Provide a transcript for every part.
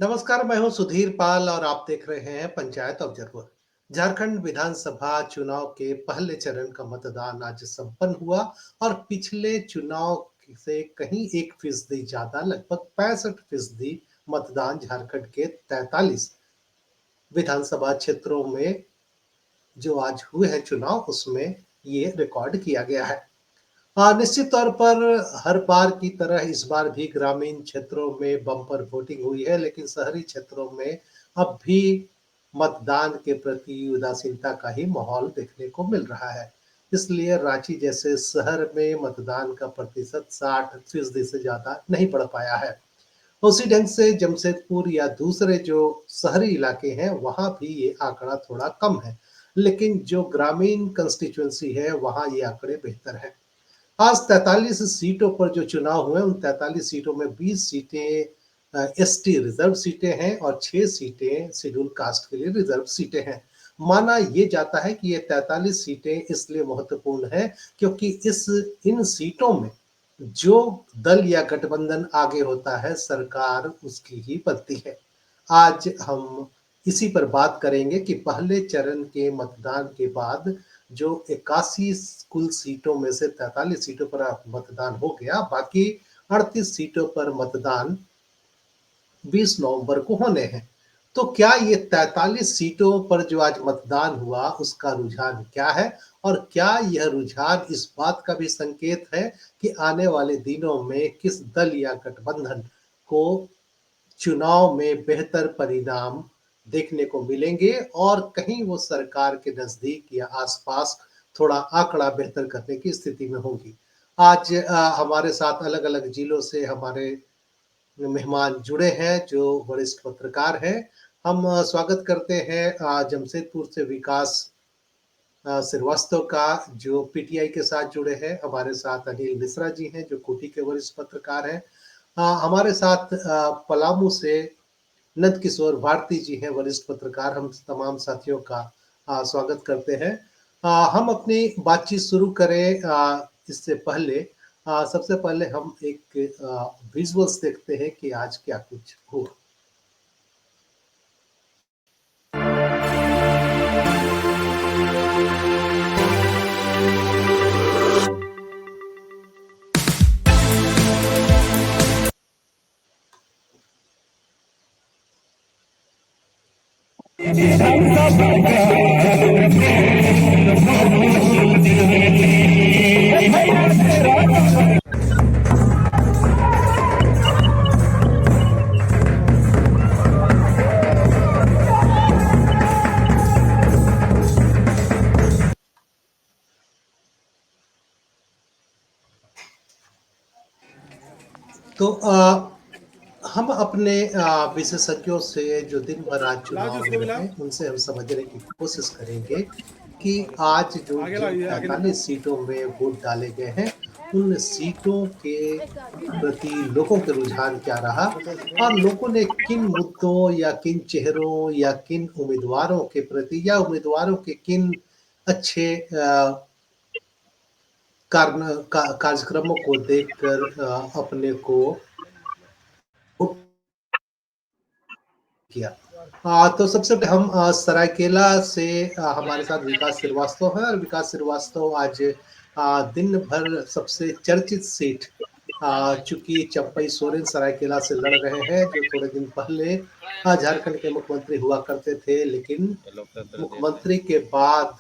नमस्कार, मैं हूं सुधीर पाल और आप देख रहे हैं पंचायत ऑब्जर्वर। झारखंड विधानसभा चुनाव के पहले चरण का मतदान आज संपन्न हुआ और पिछले चुनाव से कहीं 1% ज्यादा लगभग 65% मतदान झारखंड के 43 विधानसभा क्षेत्रों में जो आज हुए हैं चुनाव उसमें ये रिकॉर्ड किया गया है। निश्चित तौर पर हर बार की तरह इस बार भी ग्रामीण क्षेत्रों में बम्पर वोटिंग हुई है, लेकिन शहरी क्षेत्रों में अब भी मतदान के प्रति उदासीनता का ही माहौल देखने को मिल रहा है। इसलिए रांची जैसे शहर में मतदान का प्रतिशत 60% से ज़्यादा नहीं बढ़ पाया है। उसी ढंग से जमशेदपुर या दूसरे जो शहरी इलाके हैं, वहाँ भी ये आंकड़ा थोड़ा कम है, लेकिन जो ग्रामीण कंस्टिट्यूएंसी है, वहाँ ये आंकड़े बेहतर हैं। आज 43 सीटों पर जो चुनाव हुए उन 43 सीटों में 20 सीटें एसटी रिजर्व सीटें हैं और 6 सीटें शेड्यूल कास्ट के लिए रिजर्व सीटें हैं। माना ये जाता है कि ये 43 सीटें इसलिए महत्वपूर्ण है क्योंकि इस इन सीटों में जो दल या गठबंधन आगे होता है सरकार उसकी ही बनती है। आज हम इसी पर बात करेंगे कि पहले चरण के मतदान के बाद जो 81 कुल सीटों में से 43 सीटों पर मतदान हो गया, बाकी 38 सीटों पर मतदान 20 नवंबर को होने हैं। तो क्या ये 43 सीटों पर जो आज मतदान हुआ उसका रुझान क्या है और क्या यह रुझान इस बात का भी संकेत है कि आने वाले दिनों में किस दल या गठबंधन को चुनाव में बेहतर परिणाम देखने को मिलेंगे और कहीं वो सरकार के नजदीक या आसपास थोड़ा आंकड़ा बेहतर करने की स्थिति में होंगी। आज हमारे साथ अलग-अलग जिलों से हमारे मेहमान जुड़े हैं जो वरिष्ठ पत्रकार हैं। हम स्वागत करते हैं जमशेदपुर से विकास श्रीवास्तव का जो पीटीआई के साथ जुड़े हैं। हमारे साथ अनिल मिश्रा जी हैं जो खूंटी के वरिष्ठ पत्रकार हैं। हमारे साथ पलामू से नंद किशोर भारती जी हैं वरिष्ठ पत्रकार। हम तमाम साथियों का स्वागत करते हैं। हम अपनी बातचीत शुरू करें इससे पहले सबसे पहले हम एक विजुअल्स देखते हैं कि आज क्या कुछ हुआ। तो हम अपने विशेषज्ञों से जो दिन भर आज चुनाव में रहे उनसे हम समझने की कोशिश करेंगे कि आज जो जिन 43 सीटों में वोट डाले गए हैं उन सीटों के प्रति लोगों के रुझान क्या रहा और लोगों ने किन मुद्दों या किन चेहरों या किन उम्मीदवारों के प्रति या उम्मीदवारों के किन अच्छे कार्यक्रमों को देखकर अपने को किया। तो सबसे पहले हम सरायकेला से हमारे साथ विकास श्रीवास्तव हैं और विकास श्रीवास्तव आज दिन भर सबसे चर्चित सीट चूंकि चंपई सोरेन सरायकेला से लड़ रहे हैं जो थोड़े दिन पहले झारखंड के मुख्यमंत्री हुआ करते थे, लेकिन मुख्यमंत्री के बाद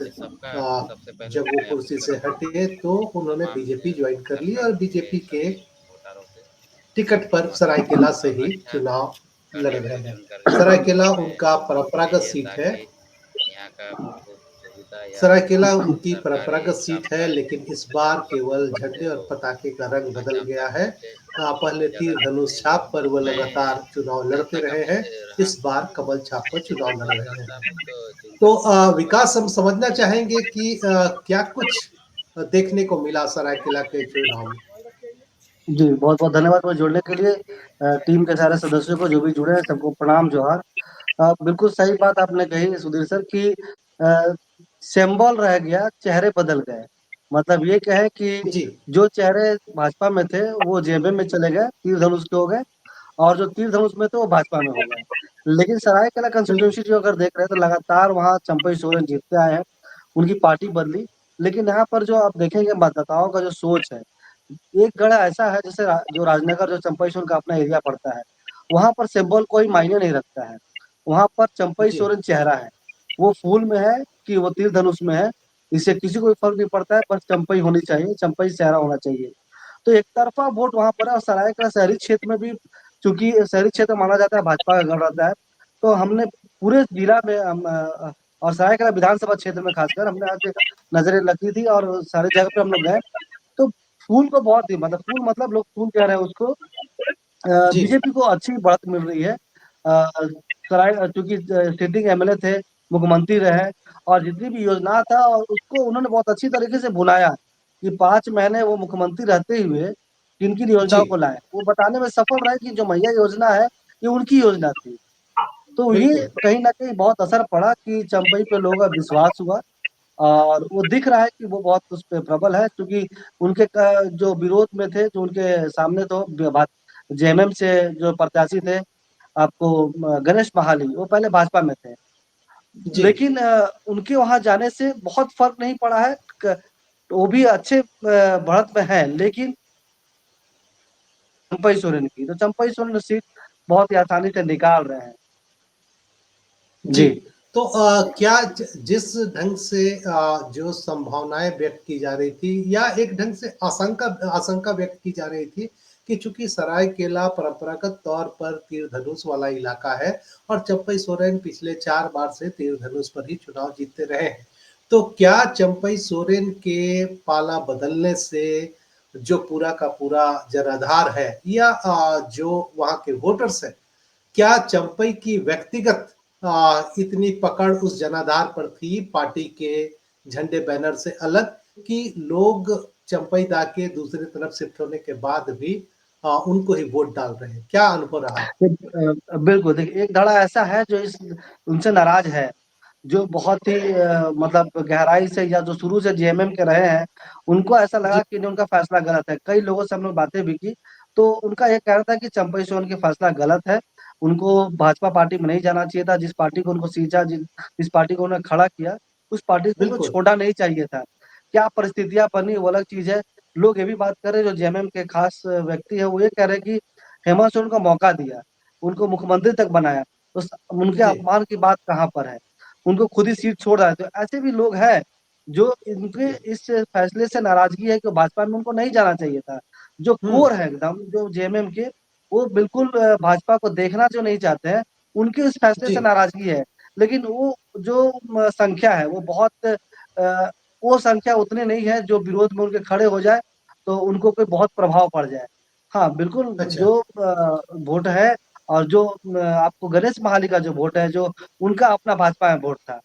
जब वो कुर्सी से हटे तो उन्होंने बीजेपी ज्वाइन कर ली और बीजेपी के टिकट पर सरायकेला से ही चुनाव लड़ रहे हैं। सरायकेला उनका परंपरागत सीट है। सरायकेला उनकी परंपरागत सीट है, लेकिन इस बार केवल झंडे और पताके का रंग बदल गया है। पहले तीर धनुष छाप पर वो लगातार चुनाव लड़ते रहे हैं, इस बार कमल छाप पर चुनाव लड़ रहे हैं। तो विकास हम समझना चाहेंगे कि क्या कुछ देखने को मिला सरायकेला के चुनाव में। जी, बहुत-बहुत धन्यवाद मुझे जुड़ने के लिए। टीम के सारे सदस्यों को जो भी जुड़े हैं सबको प्रणाम जोहार। बिल्कुल सही बात आपने कही सुधीर सर कि सिंबल रह गया, चेहरे बदल गए। मतलब ये कहें कि जो चेहरे भाजपा में थे वो जेबीएम में चले गए, तीर धनुष के हो गए और जो तीर धनुष में थे वो भाजपा में हो गए। लेकिन सरायकेला कंस्टिट्यूंसी जो अगर देख रहे हैं तो लगातार वहाँ चंपई सोरेन जीतते आए हैं, उनकी पार्टी बदली, लेकिन यहाँ पर जो आप देखेंगे मतदाताओं का जो सोच है, एक गढ़ ऐसा है जैसे जो राजनगर जो चंपई सोरेन का अपना एरिया पड़ता है, वहाँ पर सिंबल कोई मायने नहीं रखता है। वहाँ पर चंपई जी, सोरेन चेहरा है, वो फूल में है कि वो तीर धनुष में है, इससे किसी को भी फर्क नहीं पड़ता है, बस चंपई होनी चाहिए, चंपई चेहरा होना चाहिए। तो एक तरफ़ा वोट वहाँ पर है और सरायकेला शहरी क्षेत्र में भी, चूँकि शहरी क्षेत्र माना जाता है भाजपा का गढ़ रहता है, तो हमने पूरे जिला में और सरायकेला विधानसभा क्षेत्र में खासकर हमने आज नज़रें रखी थी और सारी जगह पे हम लोग गए, तो फूल को बहुत ही मतलब फूल मतलब लोग फूल कह रहे हैं उसको, जी, बीजेपी को अच्छी बढ़त मिल रही है। चूँकि सिटिंग एमएलए थे, मुख्यमंत्री रहे और जितनी भी योजना था और उसको उन्होंने बहुत अच्छी तरीके से भुनाया कि 5 महीने वो मुख्यमंत्री रहते हुए किन-किन जी, योजनाओं को लाए। वो बताने में सफल रहे कि जो मैया योजना है, ये उनकी योजना थी। तो ये बिल्कुल। कहीं न कहीं बहुत असर पड़ा कि चंपई पे लोगों का विश्वास हुआ और वो दिख रहा है कि वो बहुत उस पे प्रबल है क्योंकि उनके जो विरोध में थे, जो उनके सामने तो जेएमएम से जो प्रत्याशी थे, आपको गणेश महाली, वो पहले भाजपा में थे। जी, लेकिन उनके वहाँ जाने से बहुत फ़र्क नहीं पड़ा है। क वो भी अच्छे बढ़त में हैं, लेकिन चंपई सोरेन की, तो चंपई सोरेन सीट बहुत ही आसानी से निकाल रहे हैं। जी। जी। तो क्या जिस ढंग से जो संभावनाएँ व्यक्त की जा रही थी या एक ढंग से आशंका आशंका व्यक्त की जा रही थी कि चूँकि सरायकेला परंपरागत तौर पर तीर धनुष वाला इलाका है और चंपई सोरेन पिछले 4 बार से तीर धनुष पर ही चुनाव जीतते रहे हैं। तो क्या चंपई सोरेन के पाला बदलने से जो पूरा का पूरा जनाधार है या जो वहाँ के वोटर्स हैं, क्या चंपई की व्यक्तिगत इतनी पकड़ उस जनाधार पर थी पार्टी के झंडे बैनर से अलग कि लोग चंपई दा के दूसरी तरफ शिफ्ट होने के बाद भी उनको ही वोट डाल रहे हैं? क्या अनुभव रहा आपका? बिल्कुल, देखिए एक धड़ा ऐसा है जो इस उनसे नाराज़ है, जो बहुत ही मतलब गहराई से या जो शुरू से जेएमएम के रहे हैं, उनको ऐसा जी, लगा कि नहीं उनका फैसला गलत है। कई लोगों से हम लोग बातें भी की, तो उनका ये कहना था कि चंपई सोरेन का फैसला गलत है, उनको भाजपा पार्टी में नहीं जाना चाहिए था, जिस पार्टी को उनको सींचा, जिस पार्टी को उन्होंने खड़ा किया, उस पार्टी को उनको बिल्कुल। छोड़ना नहीं चाहिए था। क्या परिस्थितियाँ बनी वो अलग चीज़ है। लोग ये भी बात कर रहे हैं जो जेएमएम के खास व्यक्ति हैं, वो ये कह रहे हैं कि हेमंत सोरेन को मौका दिया, उनको मुख्यमंत्री तक बनाया, तो उनके जी, अपमान की बात कहाँ पर है? उनको खुद ही सीट छोड़ रहा है, तो ऐसे भी लोग हैं, जो इनके जी। इस फैसले से नाराज़गी है कि भाजपा में उनको नहीं जाना चाहिए था। जो हुँ, कोर है एकदम, जो जेएमएम के, वो बिल्कुल भाजपा को देखना जो नहीं चाहते हैं, उनके इस फैसले जी, से नाराज़गी है। लेकिन वो जो संख्या है, वो बहुत वो संख्या उतनी नहीं है, जो विरोध में उनके खड़े हो जाए, तो उनको कोई बहुत प्रभाव पड़ जाए। हाँ, बिल्कुल अच्छा, जो वोट है और जो आपको गणेश महाली का जो वोट है, जो उनका अपना भाजपा में वोट था,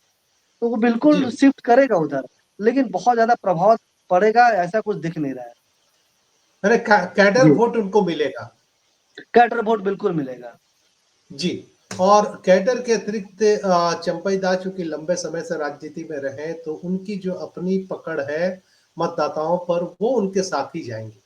तो वो जी। बिल्कुल शिफ्ट करेगा उधर, लेकिन बहुत ज़्यादा प्रभाव पड़ेगा ऐसा कुछ दिख नहीं रहा है। अरे कैडर जी, वोट उनको मिलेगा। कैडर वोट बिल्कुल मिलेगा। जी, और कैडर के अतिरिक्त चंपई दास चूँकि लंबे समय से राजनीति में रहे हैं, तो उनकी जो अपनी पकड़ है मतदाताओं पर, वो उनके साथ ही जाएँगी।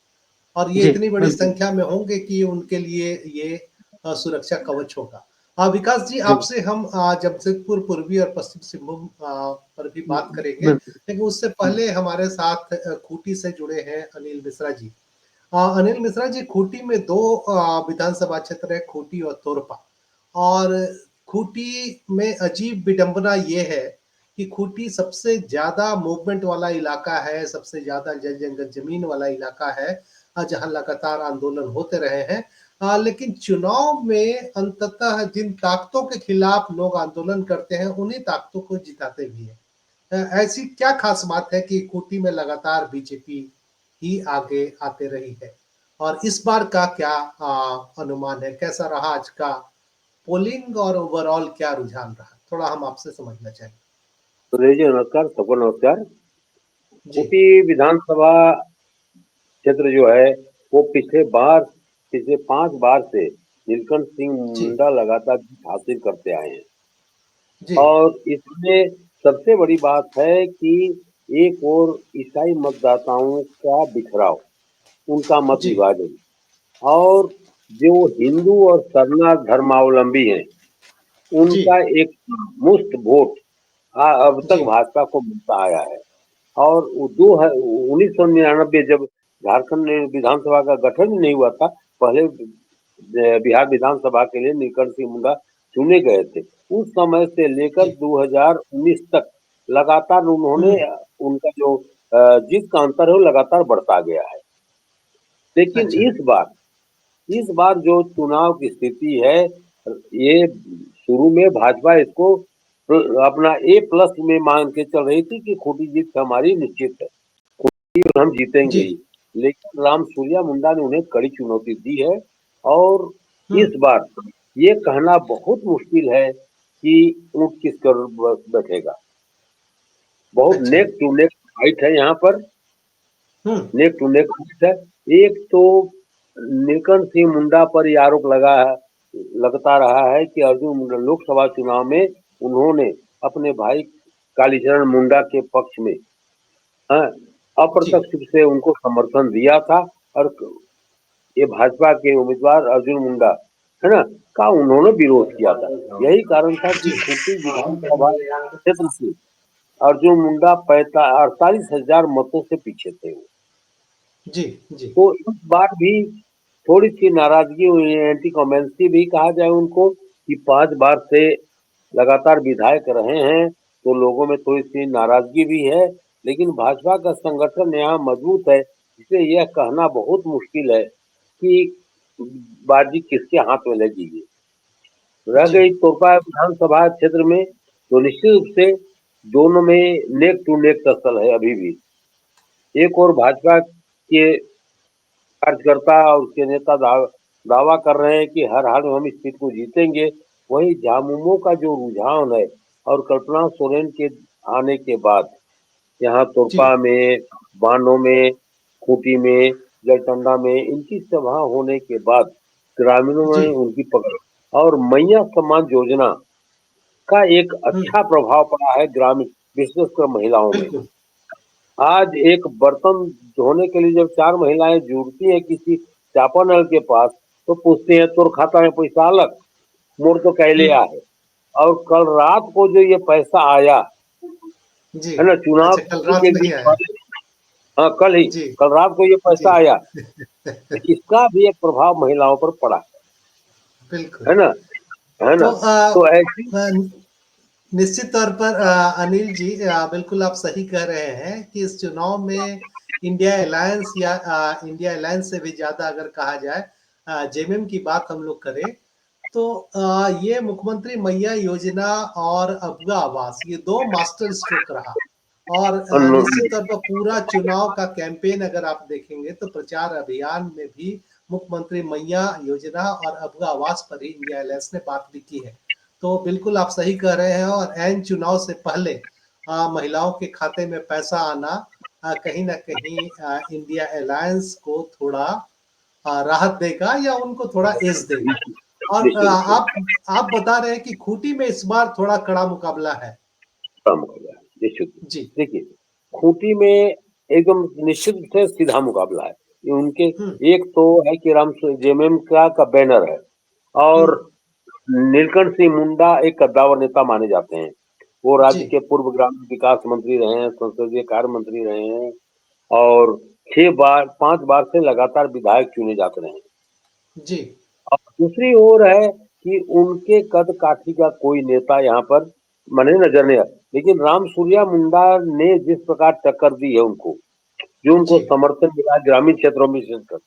और ये जी, इतनी बड़ी बिल्कुल। संख्या में होंगे कि उनके लिए ये सुरक्षा कवच होगा। विकास जी, जी, आपसे हम जमशेदपुर पूर्वी और पश्चिम सिंहभूम पर भी बात करेंगे, बिल्कुल। लेकिन उससे हुँ, पहले हमारे साथ खूंटी से जुड़े हैं अनिल मिश्रा जी। अनिल मिश्रा जी, खूंटी में 2 विधानसभा क्षेत्र है, खूंटी और तोरपा। और खूंटी में अजीब विडंबना ये है कि खूंटी सबसे ज़्यादा मूवमेंट वाला इलाका है, सबसे ज़्यादा जल जंगल ज़मीन वाला इलाका है, जहाँ लगातार आंदोलन होते रहे हैं। लेकिन चुनाव में अंततः जिन ताकतों के खिलाफ लोग आंदोलन करते हैं, उन्हीं ताकतों को जिताते भी हैं। ऐसी क्या खास बात है कि खूंटी में लगातार बीजेपी ही आगे आते रही है? और इस बार का क्या अनुमान है? कैसा रहा आज का पोलिंग और ओवरऑल क्या रुझान रहा? थोड़ा हम आपसे समझना चाहेंगे। सुरेश जी नमस्कार, सबको नमस्कार। जी, खूंटी विधानसभा क्षेत्र जो है, वो पिछले 5 बार से नीलकंठ सिंह जी, मुंडा लगातार जीत हासिल करते आए हैं। जी, और इसमें सबसे बड़ी बात है कि एक ओर ईसाई मतदाताओं का बिखराव, उनका मत जी, विभाजन और जो हिंदू और शरणार्थ धर्मावलंबी हैं, उनका एक मुश्त वोट अब तक जी, भाजपा को मिलता आया है। और 1999 जब झारखंड में विधानसभा का गठन ही नहीं हुआ था, पहले बिहार विधानसभा के लिए नीलकंठ सिंह मुंडा चुने गए थे। उस समय से लेकर जी। 2019 तक लगातार उन्होंने हुँ, उनका जो जीत का अंतर है वो लगातार बढ़ता गया है। लेकिन अच्छा। इस बार जो चुनाव की स्थिति है, ये शुरू में भाजपा इसको अपना ए प्लस में मान के चल रही थी कि खूंटी जीत हमारी निश्चित है, और हम जीतेंगे जी। ही। लेकिन राम सूर्या मुंडा ने उन्हें कड़ी चुनौती दी है। और हुँ, इस बार ये कहना बहुत मुश्किल है कि ऊंट किस करोड़ बैठेगा। बहुत अच्छा। नेक टू नेक फाइट है यहाँ पर। हुँ, नेक टू नेक फाइट है। एक तो नीलकंठ सिंह मुंडा पर ये आरोप लगता रहा है कि अर्जुन मुंडा लोकसभा चुनाव में उन्होंने अपने भाई कालीचरण मुंडा के पक्ष में, हाँ, जी। अप्रत्यक्ष रूप से उनको समर्थन दिया था। और ये भाजपा के उम्मीदवार अर्जुन मुंडा, है ना, का उन्होंने विरोध किया था। यही कारण था कि जी, खूंटी विधानसभा क्षेत्र से अर्जुन मुंडा 48,000 मतों से पीछे थे। जी, जी। तो इस बार भी थोड़ी सी नाराजगी हुई है, एंटी कॉमेंसी भी कहा जाए उनको, कि 5 बार से लगातार विधायक रहे हैं, तो लोगों में थोड़ी सी नाराजगी भी है। लेकिन भाजपा का संगठन यहाँ मजबूत है, इसलिए यह कहना बहुत मुश्किल है कि बाजी किसके हाथ में लगेगी। रह जी, गई तोरपा विधानसभा क्षेत्र में, तो निश्चित रूप से दोनों में नेक टू नेक टक्कर है अभी भी। एक और भाजपा के कार्यकर्ता और उसके नेता दावा कर रहे हैं कि हर हाल में हम इस सीट को जीतेंगे। वहीं झामुमो का जो रुझान है, और कल्पना सोरेन के आने के बाद यहाँ जी, तोरपा में, बानो में, खूंटी में, जलटंडा में इनकी सभा होने के बाद ग्रामीणों जी। में उनकी पकड़, और मैया सम्मान योजना का एक हुँ, अच्छा प्रभाव पड़ा है ग्रामीण, विशेषकर महिलाओं में। बिल्कुल। आज एक बर्तन धोने के लिए जब 4 महिलाएं जुड़ती हैं किसी चापानल के पास, तो पूछते हैं तोर खाता में पैसा अलग, मोर तो कैले हुँ, है। और कल रात को जो ये पैसा आया, जी। है ना, चुनाव अच्छा, कल के रात एक दिन नहीं आया। पहले, हाँ कल ही, जी, कल रात को ये जी। पैसा आया, तो इसका भी एक प्रभाव महिलाओं पर पड़ा बिल्कुल। है ना, है तो ना। तो ऐसी अ, निश्चित तौर पर अनिल जी बिल्कुल आप सही कह रहे हैं कि इस चुनाव में इंडिया अलायंस या इंडिया अलायंस से भी ज़्यादा अगर कहा जाए जेएमएम की बात हम लोग करें तो ये मुख्यमंत्री मैया योजना और अबुआ आवास ये 2 मास्टर स्ट्रोक रहा और निश्चित तौर पर पूरा चुनाव का कैंपेन अगर आप देखेंगे तो प्रचार अभियान में भी मुख्यमंत्री मैया योजना और अबुआ आवास पर ही इंडिया अलायंस ने बात भी की है। तो बिल्कुल आप सही कह रहे हैं और ऐन चुनाव से पहले महिलाओं के खाते में पैसा आना कहीं न कहीं इंडिया अलायंस को थोड़ा राहत देगा या उनको थोड़ा एज देगा। और निश्चित रूप से आप बता रहे हैं कि खूंटी में इस बार थोड़ा कड़ा मुकाबला है। कम हो गया, निश्चित रूप जी। से। देखिए, खूंटी में एकदम निश्चित रूप से सीधा मुकाबला है। ये उनके, हुँ, एक तो है कि जेएमएम का बैनर है, हुँ, और नीलकंठ सिंह मुंडा एक कद्दावर नेता माने जाते हैं। वो जी, राज्य के पूर्व ग्रामीण विकास मंत्री रहे हैं, संसदीय कार्य मंत्री रहे हैं, और 6 बार 5 बार से लगातार विधायक चुने जाते रहे हैं। जी, और दूसरी ओर है कि उनके कद काठी का कोई नेता यहाँ पर मने नजर नहीं आया। लेकिन राम सूर्या मुंडा ने जिस प्रकार टक्कर दी है उनको, जो जी, उनको समर्थन मिला ग्रामीण क्षेत्रों में विशेषकर,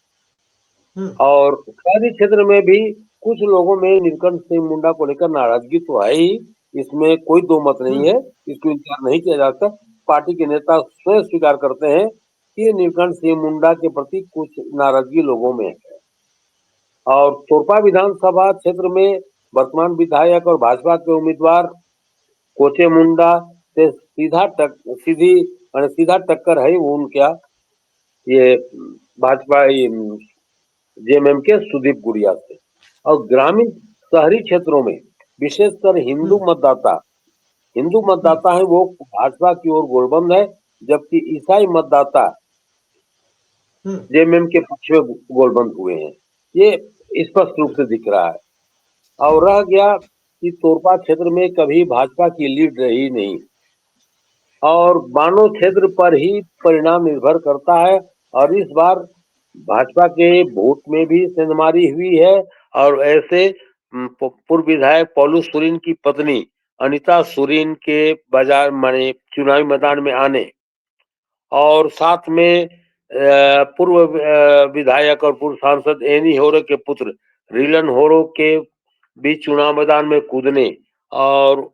हुँ, और शहरी क्षेत्र में भी कुछ लोगों में नीलकंठ सिंह मुंडा को लेकर नाराजगी तो है ही, इसमें कोई दो मत हुँ, नहीं है, इसको इनकार नहीं किया जा सकता। पार्टी के नेता स्वयं स्वीकार करते हैं कि नीलकंठ सिंह मुंडा के प्रति कुछ नाराजगी लोगों में है। और तोरपा विधानसभा क्षेत्र में वर्तमान विधायक और भाजपा के उम्मीदवार कोचे मुंडा से सीधा टक्कर है वो उनका, ये भाजपा जेएमएम के सुदीप गुड़िया से। और ग्रामीण शहरी क्षेत्रों में विशेषकर हुँ, हिंदू हुँ, मतदाता है वो भाजपा की ओर गोलबंद है, जबकि ईसाई मतदाता हुँ, जेएमएम के पक्ष में गोलबंद हुए हैं। ये स्पष्ट रूप से दिख रहा है। और रह गया कि तोरपा क्षेत्र में कभी भाजपा की लीड रही नहीं और बानो क्षेत्र पर ही परिणाम निर्भर करता है। और इस बार भाजपा के वोट में भी सेंधमारी हुई है और ऐसे पूर्व विधायक पौलू सोरेन की पत्नी अनिता सोरेन के बाजार माने चुनावी मैदान में आने और साथ में पूर्व विधायक और पूर्व सांसद एनी होरो के पुत्र रिलन होरो के भी चुनाव मैदान में कूदने और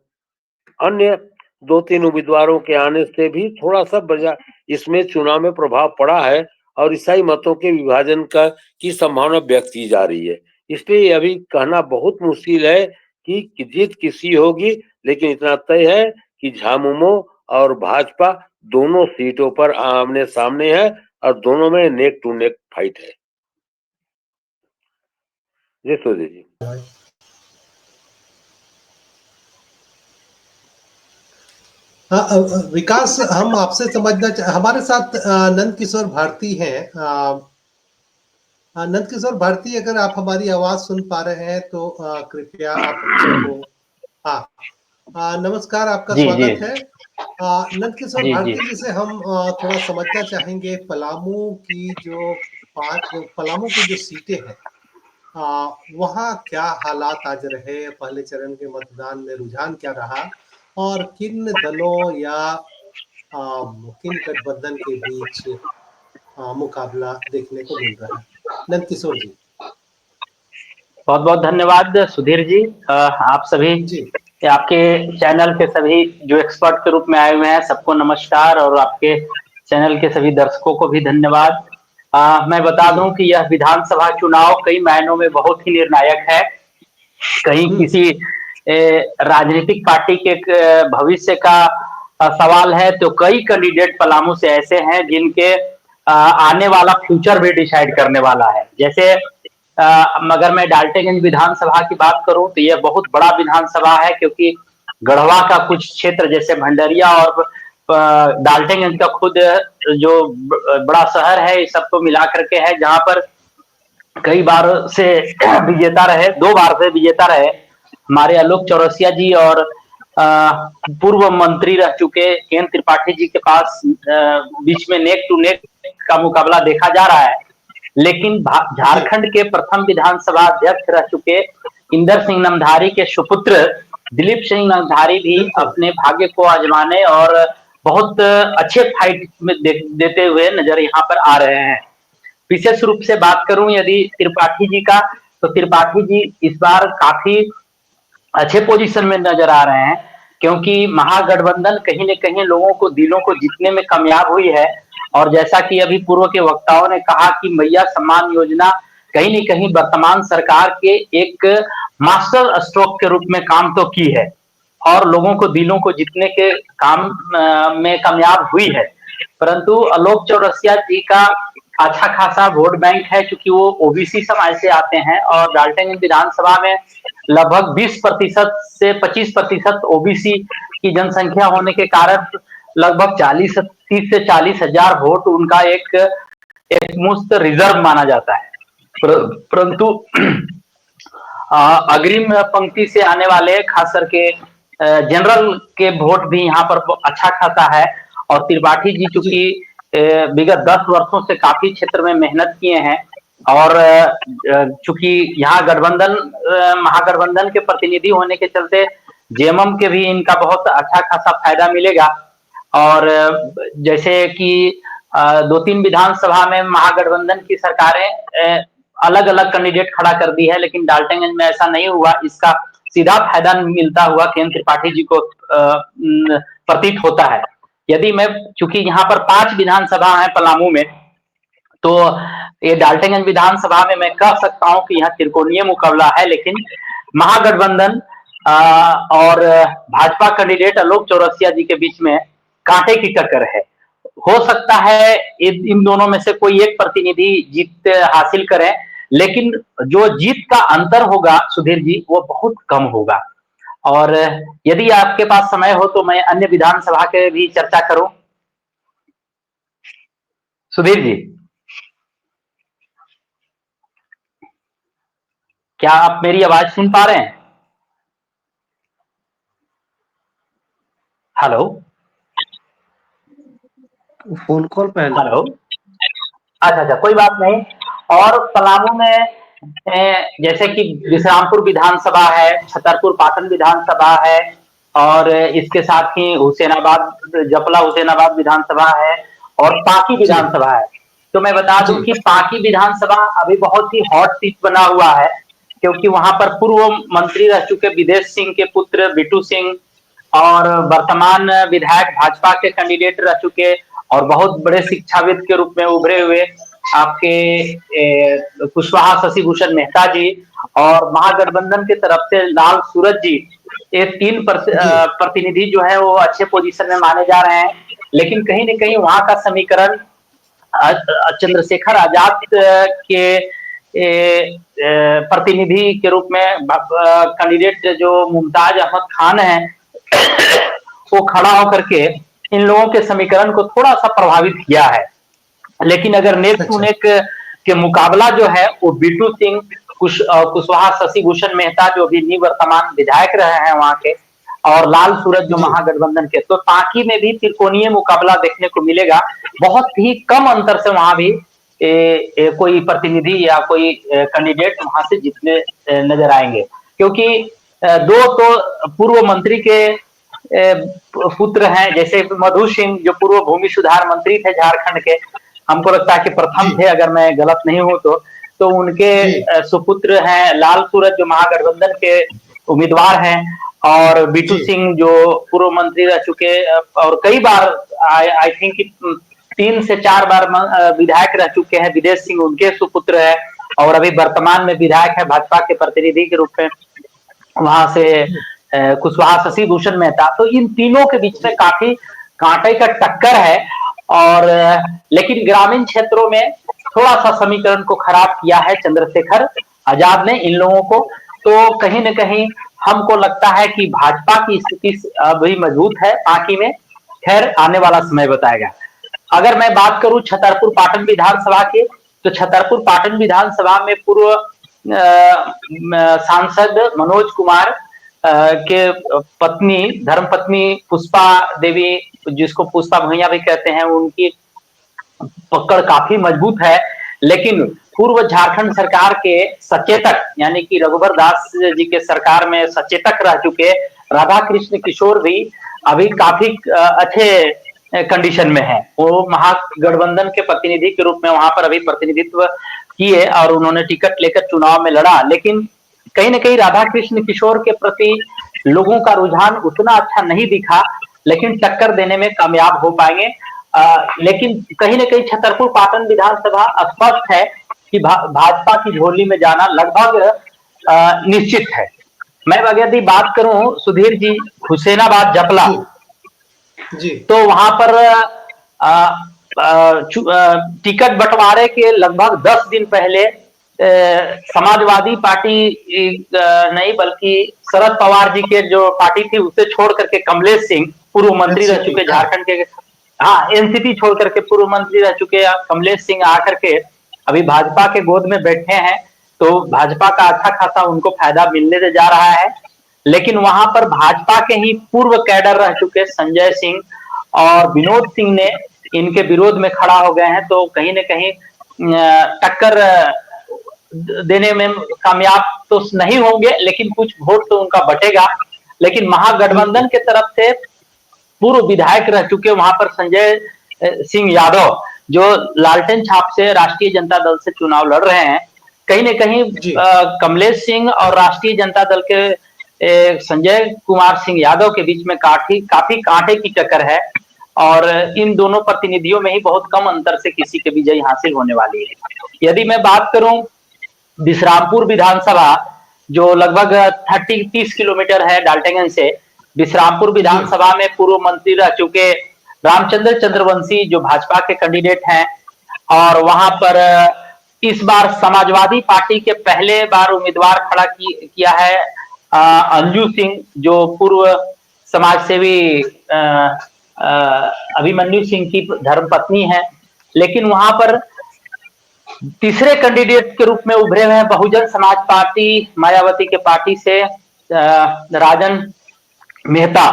अन्य 2-3 उम्मीदवारों के आने से भी थोड़ा सा इसमें चुनाव में प्रभाव पड़ा है और ईसाई मतों के विभाजन की संभावना व्यक्त की जा रही है। इसलिए अभी कहना बहुत मुश्किल है कि जीत किसी होगी, लेकिन इतना तय है कि झामुमो और भाजपा दोनों सीटों पर आमने सामने है और दोनों में नेक टू नेक फाइट है। जी सूर्य जी। विकास, हम आपसे हमारे साथ नंद किशोर भारती हैं। नंद किशोर भारती, अगर आप हमारी आवाज सुन पा रहे हैं तो कृपया आप हमको। हाँ, नमस्कार, आपका जी जी स्वागत है। नंद किशोर जी जी भारती जी से हम थोड़ा समझना चाहेंगे पलामू की जो सीटें हैं, वहाँ क्या हालात आज रहे, पहले चरण के मतदान में रुझान क्या रहा और किन दलों या किन गठबंधन के बीच मुकाबला देखने को मिल रहा है। नंद किशोर जी। बहुत बहुत धन्यवाद सुधीर जी। आप सभी जी। आपके चैनल के सभी जो एक्सपर्ट के रूप में आए हुए हैं सबको नमस्कार और आपके चैनल के सभी दर्शकों को भी धन्यवाद। मैं बता जी। दूं कि यह विधानसभा चुनाव कई मायनों में बहुत ही निर्णायक है। कहीं किसी राजनीतिक पार्टी के भविष्य का सवाल है तो कई कैंडिडेट पलामू से ऐसे हैं जिनके आने वाला फ्यूचर भी डिसाइड करने वाला है। जैसे अगर मैं डाल्टनगंज विधानसभा की बात करूं तो यह बहुत बड़ा विधानसभा है, क्योंकि गढ़वा का कुछ क्षेत्र जैसे भंडरिया और डाल्टनगंज का खुद जो बड़ा शहर है, इस सबको मिला करके है, जहां पर कई बार से विजेता रहे, 2 बार से विजेता रहे हमारे आलोक चौरसिया जी और पूर्व मंत्री रह चुके केन त्रिपाठी जी के पास बीच में नेक टू नेक का मुकाबला देखा जा रहा है। लेकिन जी। झारखंड के प्रथम विधानसभा अध्यक्ष रह चुके इंदर सिंह नामधारी के सुपुत्र दिलीप सिंह नामधारी भी बिल्कुल। अपने भाग्य को आजमाने और बहुत अच्छे फाइट में देते हुए नजर यहाँ पर आ रहे हैं। विशेष रूप से बात करूं यदि त्रिपाठी जी का, तो त्रिपाठी जी इस बार काफी अच्छे पोजीशन में नजर आ रहे हैं, क्योंकि महागठबंधन कहीं न कहीं लोगों को दिलों को जीतने में कामयाब हुई है। और जैसा कि अभी पूर्व के वक्ताओं ने कहा कि मैया सम्मान योजना कहीं न कहीं वर्तमान सरकार के एक मास्टर स्ट्रोक के रूप में काम तो की है और लोगों को दिलों को जीतने के काम में कामयाब हुई है। परंतु आलोक चौरसिया जी का अच्छा खासा वोट बैंक है, क्योंकि वो ओबीसी समाज से आते हैं और डाल्टनगंज विधानसभा में लगभग 20% से 25% ओबीसी की जनसंख्या होने के कारण लगभग 30 से 40 हजार वोट उनका एक मुश्त रिजर्व माना जाता है। परंतु अग्रिम पंक्ति से आने वाले खास करके जनरल के वोट भी यहाँ पर अच्छा खासा है। और त्रिपाठी जी जी। चूंकि विगत 10 वर्षों से काफी क्षेत्र में मेहनत किए हैं और चूंकि यहाँ महागठबंधन के प्रतिनिधि होने के चलते जेएमएम के भी इनका बहुत अच्छा खासा फायदा मिलेगा। और जैसे कि 2-3 विधानसभा में महागठबंधन की सरकारें अलग अलग कैंडिडेट खड़ा कर दी है, लेकिन डाल्टनगंज में ऐसा नहीं हुआ। इसका सीधा फायदा मिलता हुआ केन त्रिपाठी जी को प्रतीत होता है। यदि मैं, चूंकि यहाँ पर 5 विधानसभा है पलामू में, तो ये डाल्टनगंज विधानसभा में मैं कह सकता हूं कि यहाँ त्रिकोणीय मुकाबला है, लेकिन महागठबंधन और भाजपा कैंडिडेट आलोक चौरसिया जी के बीच में कांटे की टक्कर है। हो सकता है इन दोनों में से कोई एक प्रतिनिधि जीत हासिल करे, लेकिन जो जीत का अंतर होगा सुधीर जी वो बहुत कम होगा। और यदि आपके पास समय हो तो मैं अन्य विधानसभा के भी चर्चा करूं सुधीर जी। क्या आप मेरी आवाज सुन पा रहे हैं? हेलो फोन कॉल पहले। हेलो। अच्छा अच्छा, कोई बात नहीं। और पलामू में जैसे कि विश्रामपुर विधानसभा है, छतरपुर पाटन विधानसभा है, और इसके साथ ही हुसैनाबाद, जपला हुसैनाबाद विधानसभा है, और पाकी जी विधानसभा है। तो मैं बता जी दूं कि पाकी विधानसभा अभी बहुत ही हॉट सीट बना हुआ है, क्योंकि वहां पर पूर्व मंत्री रह चुके विदेश सिंह के पुत्र बिटू सिंह, और वर्तमान विधायक भाजपा के कैंडिडेट रह चुके और बहुत बड़े शिक्षाविद के रूप में उभरे हुए आपके कुशवाहा शशि भूषण मेहता जी, और महागठबंधन की तरफ से लाल सूरज जी, ये तीन जी प्रतिनिधि जो है वो अच्छे पोजीशन में माने जा रहे हैं। लेकिन कहीं न कहीं वहां का समीकरण चंद्रशेखर आजाद के प्रतिनिधि के रूप में कैंडिडेट जो मुमताज अहमद खान है, वो खड़ा होकर के इन लोगों के समीकरण को थोड़ा सा प्रभावित किया है। लेकिन अगर नेक टू अच्छा नेक के मुकाबला जो है वो बिटू सिंह, कुशवाहा शशि भूषण मेहता जो अभी निवर्तमान विधायक रहे हैं वहां के, और लाल सूरज जो जी महागठबंधन के, तो पाकी में भी त्रिकोणीय मुकाबला देखने को मिलेगा। बहुत ही कम अंतर से वहां भी कोई प्रतिनिधि या कोई कैंडिडेट वहां से जीतने नजर आएंगे, क्योंकि दो तो पूर्व मंत्री के पुत्र हैं, जैसे मधु सिंह जो पूर्व भूमि सुधार मंत्री थे झारखंड के, हमको लगता है कि प्रथम जी थे अगर मैं गलत नहीं हूं तो उनके जी सुपुत्र हैं लाल सूरज जो महागठबंधन के उम्मीदवार हैं, और बिटू जी सिंह जो पूर्व मंत्री रह चुके और कई बार आई थिंक 3 से 4 बार विधायक रह चुके हैं, विदेश सिंह उनके सुपुत्र है, और अभी वर्तमान में विधायक है भाजपा के प्रतिनिधि के रूप में वहां से कुशवाहा शशि भूषण मेहता। तो इन तीनों के बीच में जी काफी कांटे का टक्कर है, और लेकिन ग्रामीण क्षेत्रों में थोड़ा सा समीकरण को खराब किया है चंद्रशेखर आजाद ने इन लोगों को। तो कहीं न कहीं हमको लगता है कि भाजपा की स्थिति अभी मजबूत है पाकी में। खैर आने वाला समय बताएगा। अगर मैं बात करूं छतरपुर पाटन विधानसभा की, तो छतरपुर पाटन विधानसभा में पूर्व सांसद मनोज कुमार के पत्नी, धर्मपत्नी पुष्पा देवी, जिसको पुष्पा भैया भी कहते हैं, उनकी पकड़ काफी मजबूत है। लेकिन पूर्व झारखंड सरकार के सचेतक यानी कि रघुवर दास जी के सरकार में सचेतक रह चुके राधा कृष्ण किशोर भी अभी काफी अच्छे कंडीशन में है। वो महागठबंधन के प्रतिनिधि के रूप में वहां पर अभी प्रतिनिधित्व किए और उन्होंने टिकट लेकर चुनाव में लड़ा, लेकिन कहीं न कहीं राधा कृष्ण किशोर के प्रति लोगों का रुझान उतना अच्छा नहीं दिखा, लेकिन टक्कर देने में कामयाब हो पाएंगे। लेकिन कहीं न कहीं छतरपुर पाटन विधानसभा स्पष्ट है कि भाजपा की झोली में जाना लगभग निश्चित है। मैं अगर यदि बात करूं सुधीर जी, हुसैनाबाद जपला, जी जी तो वहां पर टिकट बंटवारे के लगभग 10 दिन पहले समाजवादी पार्टी नहीं बल्कि शरद पवार जी के जो पार्टी थी उसे छोड़ करके कमलेश सिंह, पूर्व मंत्री रह एनसीपी चुके हाँ झारखंड के, हाँ एनसीपी छोड़ करके पूर्व मंत्री रह चुके कमलेश सिंह आकर के अभी भाजपा के गोद में बैठे हैं, तो भाजपा का अच्छा खासा उनको फायदा मिलने से जा रहा है। लेकिन वहां पर भाजपा के ही पूर्व कैडर रह चुके संजय सिंह और विनोद सिंह ने इनके विरोध में खड़ा हो गए हैं, तो कहीं न कहीं टक्कर देने में कामयाब तो नहीं होंगे, लेकिन कुछ वोट तो उनका बटेगा। लेकिन महागठबंधन बिल्कुल के तरफ से पूर्व विधायक रह चुके वहां पर संजय सिंह यादव जो लालटेन छाप से राष्ट्रीय जनता दल से चुनाव लड़ रहे हैं, कहीं न कहीं जी कमलेश सिंह और राष्ट्रीय जनता दल के संजय कुमार सिंह यादव के बीच में काफी कांटे की टक्कर है, और इन दोनों प्रतिनिधियों में ही बहुत कम अंतर से किसी की विजय हासिल होने वाली है। यदि मैं बात करूं विश्रामपुर विधानसभा, जो लगभग 30 किलोमीटर है डाल्टनगंज से, विश्रामपुर जी विधानसभा में पूर्व मंत्री रह चुके रामचंद्र चंद्रवंशी जो भाजपा के कैंडिडेट हैं, और वहां पर इस बार समाजवादी पार्टी के पहले बार उम्मीदवार खड़ा किया है अंजू सिंह जो पूर्व समाजसेवी अभिमन्यु सिंह की धर्मपत्नी है। लेकिन वहां पर तीसरे कैंडिडेट के रूप में उभरे हुए हैं बहुजन समाज पार्टी मायावती के पार्टी से राजन मेहता।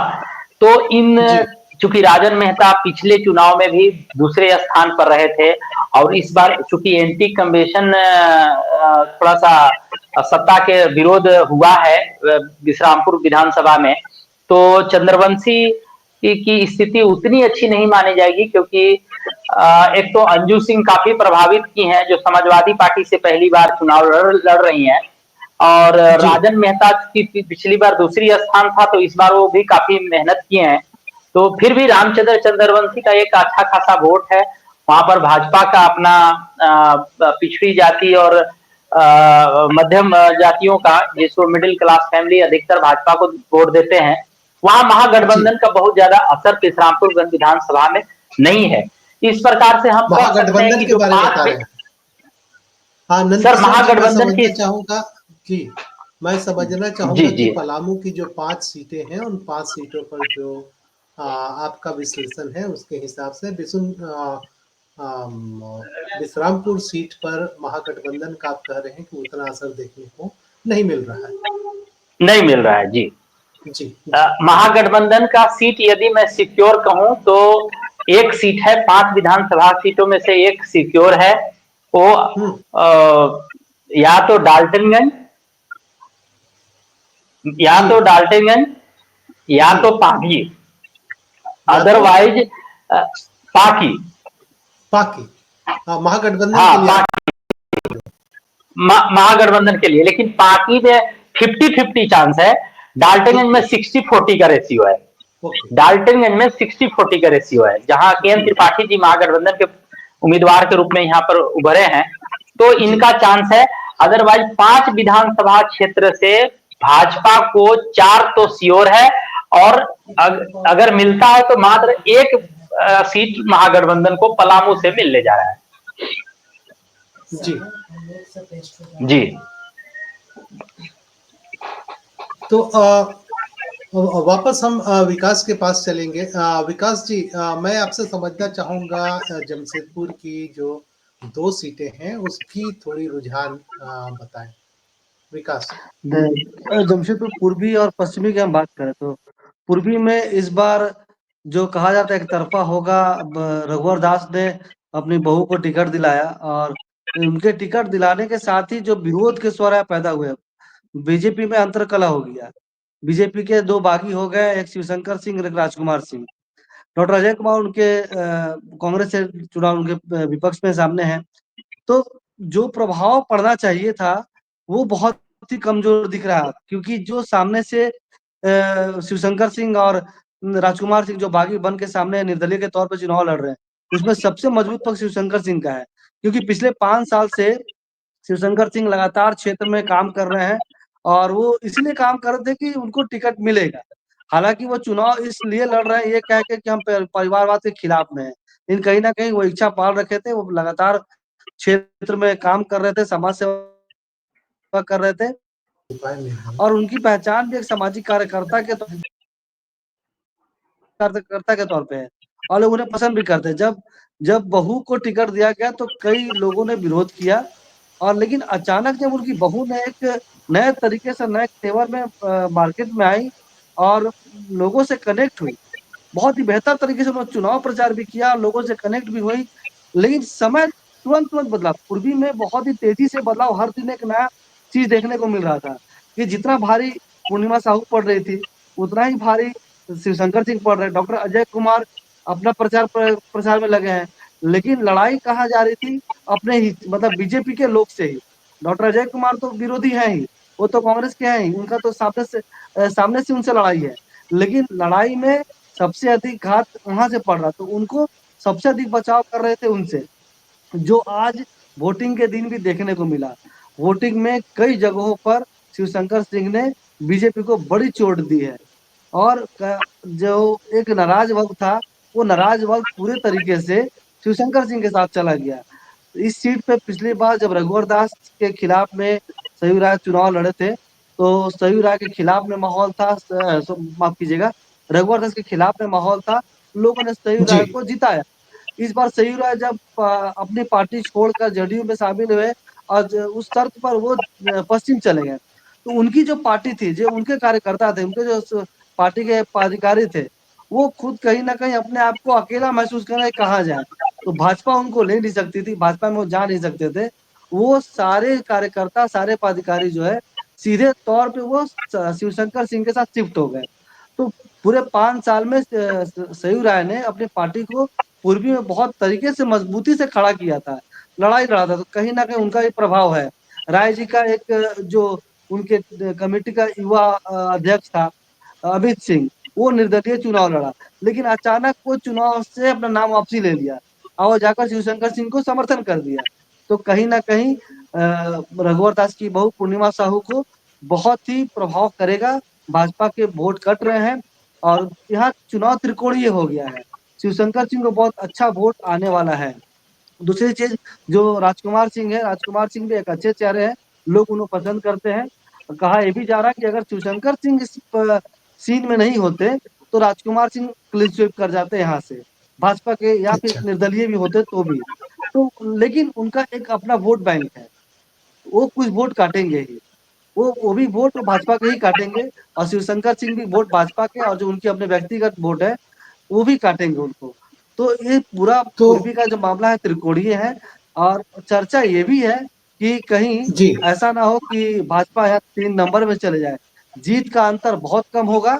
तो इन जी, चूंकि राजन मेहता पिछले चुनाव में भी दूसरे स्थान पर रहे थे और इस बार चूंकि एंटी कन्वेंशन थोड़ा सा सत्ता के विरोध हुआ है विश्रामपुर विधानसभा में, तो चंद्रवंशी की स्थिति उतनी अच्छी नहीं मानी जाएगी क्योंकि एक तो अंजू सिंह काफी प्रभावित की हैं जो समाजवादी पार्टी से पहली बार चुनाव लड़ रही हैं, और जी, राजन मेहता की पिछली बार दूसरी स्थान था तो इस बार वो भी काफी मेहनत किए हैं। तो फिर भी रामचंद्र चंद्रवंशी का एक अच्छा खासा वोट है वहां पर। भाजपा का अपना पिछड़ी जाति और मध्यम जातियों का, जिसको मिडिल क्लास फैमिली अधिकतर भाजपा को वोट देते हैं, वहां जी। महागठबंधन का बहुत ज्यादा असर विश्रामपुर विधानसभा में नहीं है। इस प्रकार से हम कह सकते हैं महागठबंधन कि के जो बारे में बता रहे हैं। हाँ, सर नंदकिशोर जी, महागठबंधन की कि मैं समझना जी चाहूँगा कि जी पलामू की जो 5 सीटें हैं, उन 5 सीटों पर जो आपका विश्लेषण है, उसके हिसाब से विश्रामपुर सीट पर महागठबंधन का आप कह रहे हैं कि उतना असर देखने को नहीं मिल रहा है। नहीं मिल रहा है जी। जी, जी। महागठबंधन का सीट यदि मैं सिक्योर कहूं तो एक सीट है, 5 विधानसभा सीटों में से एक सिक्योर है। वो हुँ, या तो डाल्टनगंज, या जी, तो डाल्टनगंज, या जी। तो पाही, या तो अदरवाइज पाकी। बाकी महागठबंधन के हाँ, लिए आप महागठबंधन के लिए, लेकिन पार्टी में 50-50 चांस है। डाल्टनगंज में ओके, 60-40 का रेशियो है। ओके। डाल्टनगंज में 60-40 का रेशियो है, जहां केएन जी, त्रिपाठी जी महागठबंधन के उम्मीदवार के रूप में यहाँ पर उभरे हैं, तो जी। इनका चांस है। अदरवाइज 5 विधानसभा क्षेत्र से भाजपा को 4 तो श्योर है, और अगर मिलता है तो मात्र एक सीट महागठबंधन को पलामू से मिलने जा रहा है। जी। जी तो वापस हम विकास के पास चलेंगे। विकास जी, मैं आपसे समझना चाहूँगा जमशेदपुर की जो 2 सीटें हैं, उसकी थोड़ी रुझान बताएँ। विकास। जमशेदपुर पूर्वी और पश्चिमी की हम बात करें तो पूर्वी में इस बार जो कहा जाता है एक तरफा होगा। अब रघुवर दास ने अपनी बहू को टिकट दिलाया और उनके टिकट दिलाने के साथ ही जो विरोध के स्वर पैदा हुए, बीजेपी में अंतरकलह हो गया। बीजेपी के 2 बागी हो गए, एक शिवशंकर सिंह और एक राजकुमार सिंह। डॉक्टर अजय कुमार उनके कांग्रेस से चुनाव उनके विपक्ष में सामने हैं। तो जो प्रभाव पड़ना चाहिए था, वो बहुत ही कमज़ोर दिख रहा है, क्योंकि जो सामने से शिवशंकर सिंह और राजकुमार सिंह जो बागी बन के सामने निर्दलीय के तौर पे चुनाव लड़ रहे हैं, उसमें सबसे मजबूत पक्ष शिवशंकर सिंह का है। क्योंकि पिछले 5 साल से शिवशंकर सिंह लगातार क्षेत्र में काम कर रहे हैं और वो इसलिए काम कर रहे थे कि उनको टिकट मिलेगा। हालाँकि वो चुनाव इसलिए लड़ रहे हैं ये कह के कि हम परिवारवाद के खिलाफ में हैं। लेकिन कहीं न कहीं वो इच्छा पाल रखे थे, वो लगातार क्षेत्र में काम कर रहे थे, समाज सेवा कर रहे थे उपाय में है। और उनकी पहचान भी एक सामाजिक कार्यकर्ता के तौर पे है और लोग उन्हें पसंद भी करते हैं। जब जब बहू को टिकट दिया गया तो कई लोगों ने विरोध किया और लेकिन अचानक जब उनकी बहू ने एक नए तरीके से नए तेवर में मार्केट में आई और लोगों से कनेक्ट हुई। बहुत ही बेहतर तरीके से उन्होंने चुनाव प्रचार भी किया, लोगों से कनेक्ट भी हुई, लेकिन समय तुरंत-तुरंत बदला। पूर्वी में बहुत ही तेज़ी से बदलाव, हर दिन एक नया चीज़ देखने को मिल रहा था कि जितना भारी पूर्णिमा साहू पड़ रही थी, उतना ही भारी शिवशंकर सिंह पड़ रहे हैं। डॉक्टर अजय कुमार अपना प्रचार में लगे हैं, लेकिन लड़ाई कहाँ जा रही थी? अपने ही मतलब बीजेपी के लोग से ही। डॉक्टर अजय कुमार तो विरोधी हैं ही, वो तो कांग्रेस के हैं ही, उनका तो सामने से उनसे लड़ाई है। लेकिन लड़ाई में सबसे अधिक घात वहाँ से पड़ रहा, तो उनको सबसे अधिक बचाव कर रहे थे उनसे, जो आज वोटिंग के दिन भी देखने को मिला। वोटिंग में कई जगहों पर शिवशंकर सिंह ने बीजेपी को बड़ी चोट दी है और जो एक नाराज वर्ग था, वो नाराज वर्ग पूरे तरीके से शिवशंकर सिंह के साथ चला गया। इस सीट पे पिछली बार जब रघुवर दास के खिलाफ में सयूर राय चुनाव लड़े थे, तो सयूर राय के खिलाफ में माहौल था, माफ कीजिएगा, रघुवर दास के खिलाफ में माहौल था, लोगों ने सयूर जी, राय को जिताया। इस बार सयूर राय जब अपनी पार्टी छोड़कर जेडीयू में शामिल हुए और उस शर्त पर वो पश्चिम चले गए, तो उनकी जो पार्टी थी, जो उनके कार्यकर्ता थे, उनके जो पार्टी के पदाधिकारी थे, वो खुद कहीं न कहीं अपने आप को अकेला महसूस कर रहे हैं, कहाँ जाएँ? तो भाजपा उनको ले नहीं सकती थी, भाजपा में वो जा नहीं सकते थे। वो सारे कार्यकर्ता, सारे पदाधिकारी जो है, सीधे तौर पे वो शिवशंकर सिंह के साथ शिफ्ट हो गए। तो पूरे 5 साल में सयूर राय ने अपनी पार्टी को पूर्वी में बहुत तरीके से मजबूती से खड़ा किया था, लड़ाई लड़ा था, तो कहीं न कहीं उनका ये प्रभाव है। राय जी का एक जो उनके कमेटी का युवा अध्यक्ष था अमित सिंह, वो निर्दलीय चुनाव लड़ा, लेकिन अचानक वो चुनाव से अपना नाम वापसी ले लिया और जाकर शिवशंकर सिंह को समर्थन कर दिया। तो कहीं न कहीं रघुवर दास की बहू पूर्णिमा साहू को बहुत ही प्रभाव करेगा। भाजपा के वोट कट रहे हैं और यहाँ चुनाव त्रिकोणीय हो गया है। शिवशंकर सिंह को बहुत अच्छा वोट आने वाला है। दूसरी चीज़ जो राजकुमार सिंह है, राजकुमार सिंह भी एक अच्छे चेहरे हैं, लोग उन्हें पसंद करते हैं। कहा ये भी जा रहा है कि अगर शिवशंकर सिंह इस सीन में नहीं होते, तो राजकुमार सिंह क्लीन स्वीप कर जाते यहाँ से, भाजपा के या फिर अच्छा। निर्दलीय भी होते तो भी। तो लेकिन उनका एक अपना वोट बैंक है, वो कुछ वोट काटेंगे ही। वो भी वोट भाजपा के ही काटेंगे और शिवशंकर सिंह भी वोट भाजपा के और जो उनके अपने व्यक्तिगत वोट है, वो भी काटेंगे उनको। तो ये पूरा तो पूर्वी का जो मामला है त्रिकोणीय है और चर्चा ये भी है कि कहीं जी, ऐसा ना हो कि भाजपा यहाँ 3 नंबर में चले जाए। जीत का अंतर बहुत कम होगा,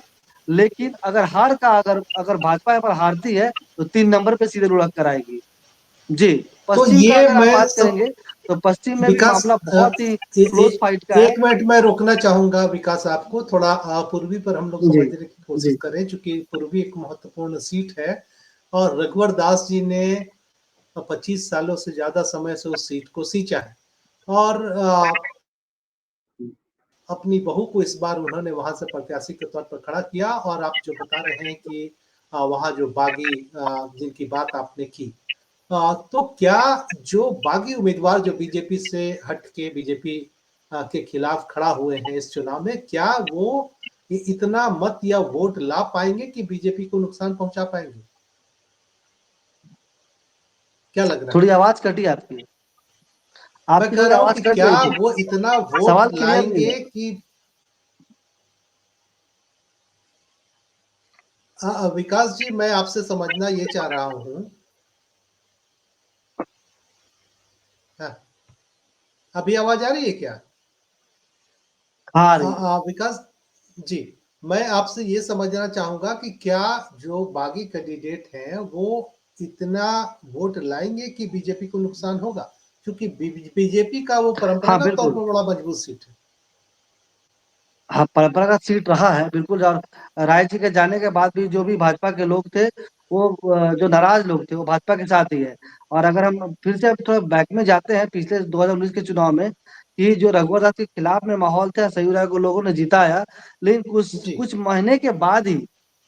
लेकिन अगर हार का अगर भाजपा यहाँ पर हारती है, तो 3 नंबर पे सीधे लुढ़क कर आएगी। जी, तो पश्चिम का ये अगर आप मैं बात सब करेंगे, तो पश्चिम में भी विकास मामला बहुत ही ए, क्लोज़ फाइट का है। एक मिनट मैं रोकना चाहूंगा विकास आपको थोड़ा पूर्वी पर हम लोग जी, समझने की कोशिश जी। करें क्योंकि पूर्वी एक महत्वपूर्ण सीट है और रघुवर दास जी ने 25 सालों से ज्यादा समय से उस सीट को सींचा है और अपनी बहू को इस बार उन्होंने वहां से प्रत्याशी के तौर पर खड़ा किया और आप जो बता रहे हैं कि वहां जो बागी जिनकी बात आपने की तो क्या जो बागी उम्मीदवार जो बीजेपी से हट के बीजेपी के खिलाफ खड़ा हुए हैं इस चुनाव में क्या वो इतना मत या वोट ला पाएंगे कि बीजेपी को नुकसान पहुंचा पाएंगे? क्या लग रहा है? थोड़ी आवाज़ कटी आपकी। मैं आपकी कह थोड़ी रहा हूं कि आवाज़ कट क्या रही थी। वो इतना वोट सवाल क्लियर नहीं लाएंगे है। कि विकास जी मैं आपसे समझना ये चाह रहा हूं। हाँ, अभी आवाज आ रही है क्या? हाँ, आ रही है। विकास जी, मैं आपसे ये समझना चाहूंगा कि क्या जो बागी कैंडिडेट हैं वो इतना वोट लाएंगे कि बीजेपी को नुकसान होगा? क्योंकि बीजेपी का वो हाँ, परंपरागत तौर बिल्कुल। पर बड़ा मजबूत सीट है। हाँ, परंपरागत सीट रहा है बिल्कुल और राय जी के जाने के बाद भी जो भी भाजपा के लोग थे, वो जो नाराज़ लोग थे, वो भाजपा के साथ ही है। और अगर हम फिर से अब थोड़ा बैक में जाते हैं पिछले 2019 के चुनाव में, कि जो रघुवर दास के खिलाफ में माहौल था, सयूर राय को लोगों ने जिताया, लेकिन कुछ जी, कुछ महीने के बाद ही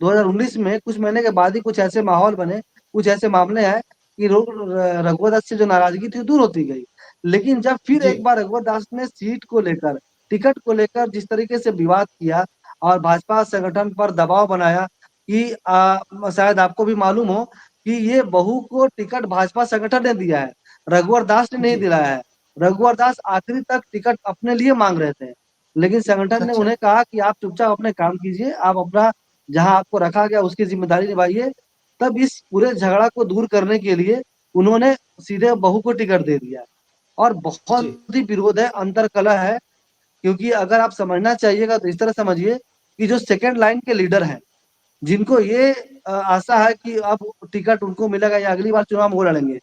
2019 में कुछ महीने के बाद ही कुछ ऐसे माहौल बने, कुछ ऐसे मामले आए कि लोग रघुवर दास से जो नाराज़गी थी दूर होती गई। लेकिन जब फिर जी, एक बार रघुवर दास ने सीट को लेकर टिकट को लेकर जिस तरीके से विवाद किया और भाजपा संगठन पर दबाव बनाया कि शायद आपको भी मालूम हो कि ये बहू को टिकट भाजपा संगठन ने दिया है, रघुवर दास ने नहीं जी। दिलाया है। रघुवर दास आखिरी तक टिकट अपने लिए माँग रहे थे, लेकिन संगठन ने अच्छा, उन्हें कहा कि आप चुपचाप अपने काम कीजिए, आप अपना जहाँ आपको रखा गया उसकी ज़िम्मेदारी निभाइए। तब इस पूरे झगड़ा को दूर करने के लिए उन्होंने सीधे बहू को टिकट दे दिया और जी, बहुत ही विरोध है, अंतर्कलह है। क्योंकि अगर आप समझना चाहिएगा तो इस तरह समझिए कि जो सेकंड लाइन के लीडर हैं, जिनको ये आशा है कि अब टिकट उनको मिलेगा या अगली बार चुनाव में वो लड़ेंगे।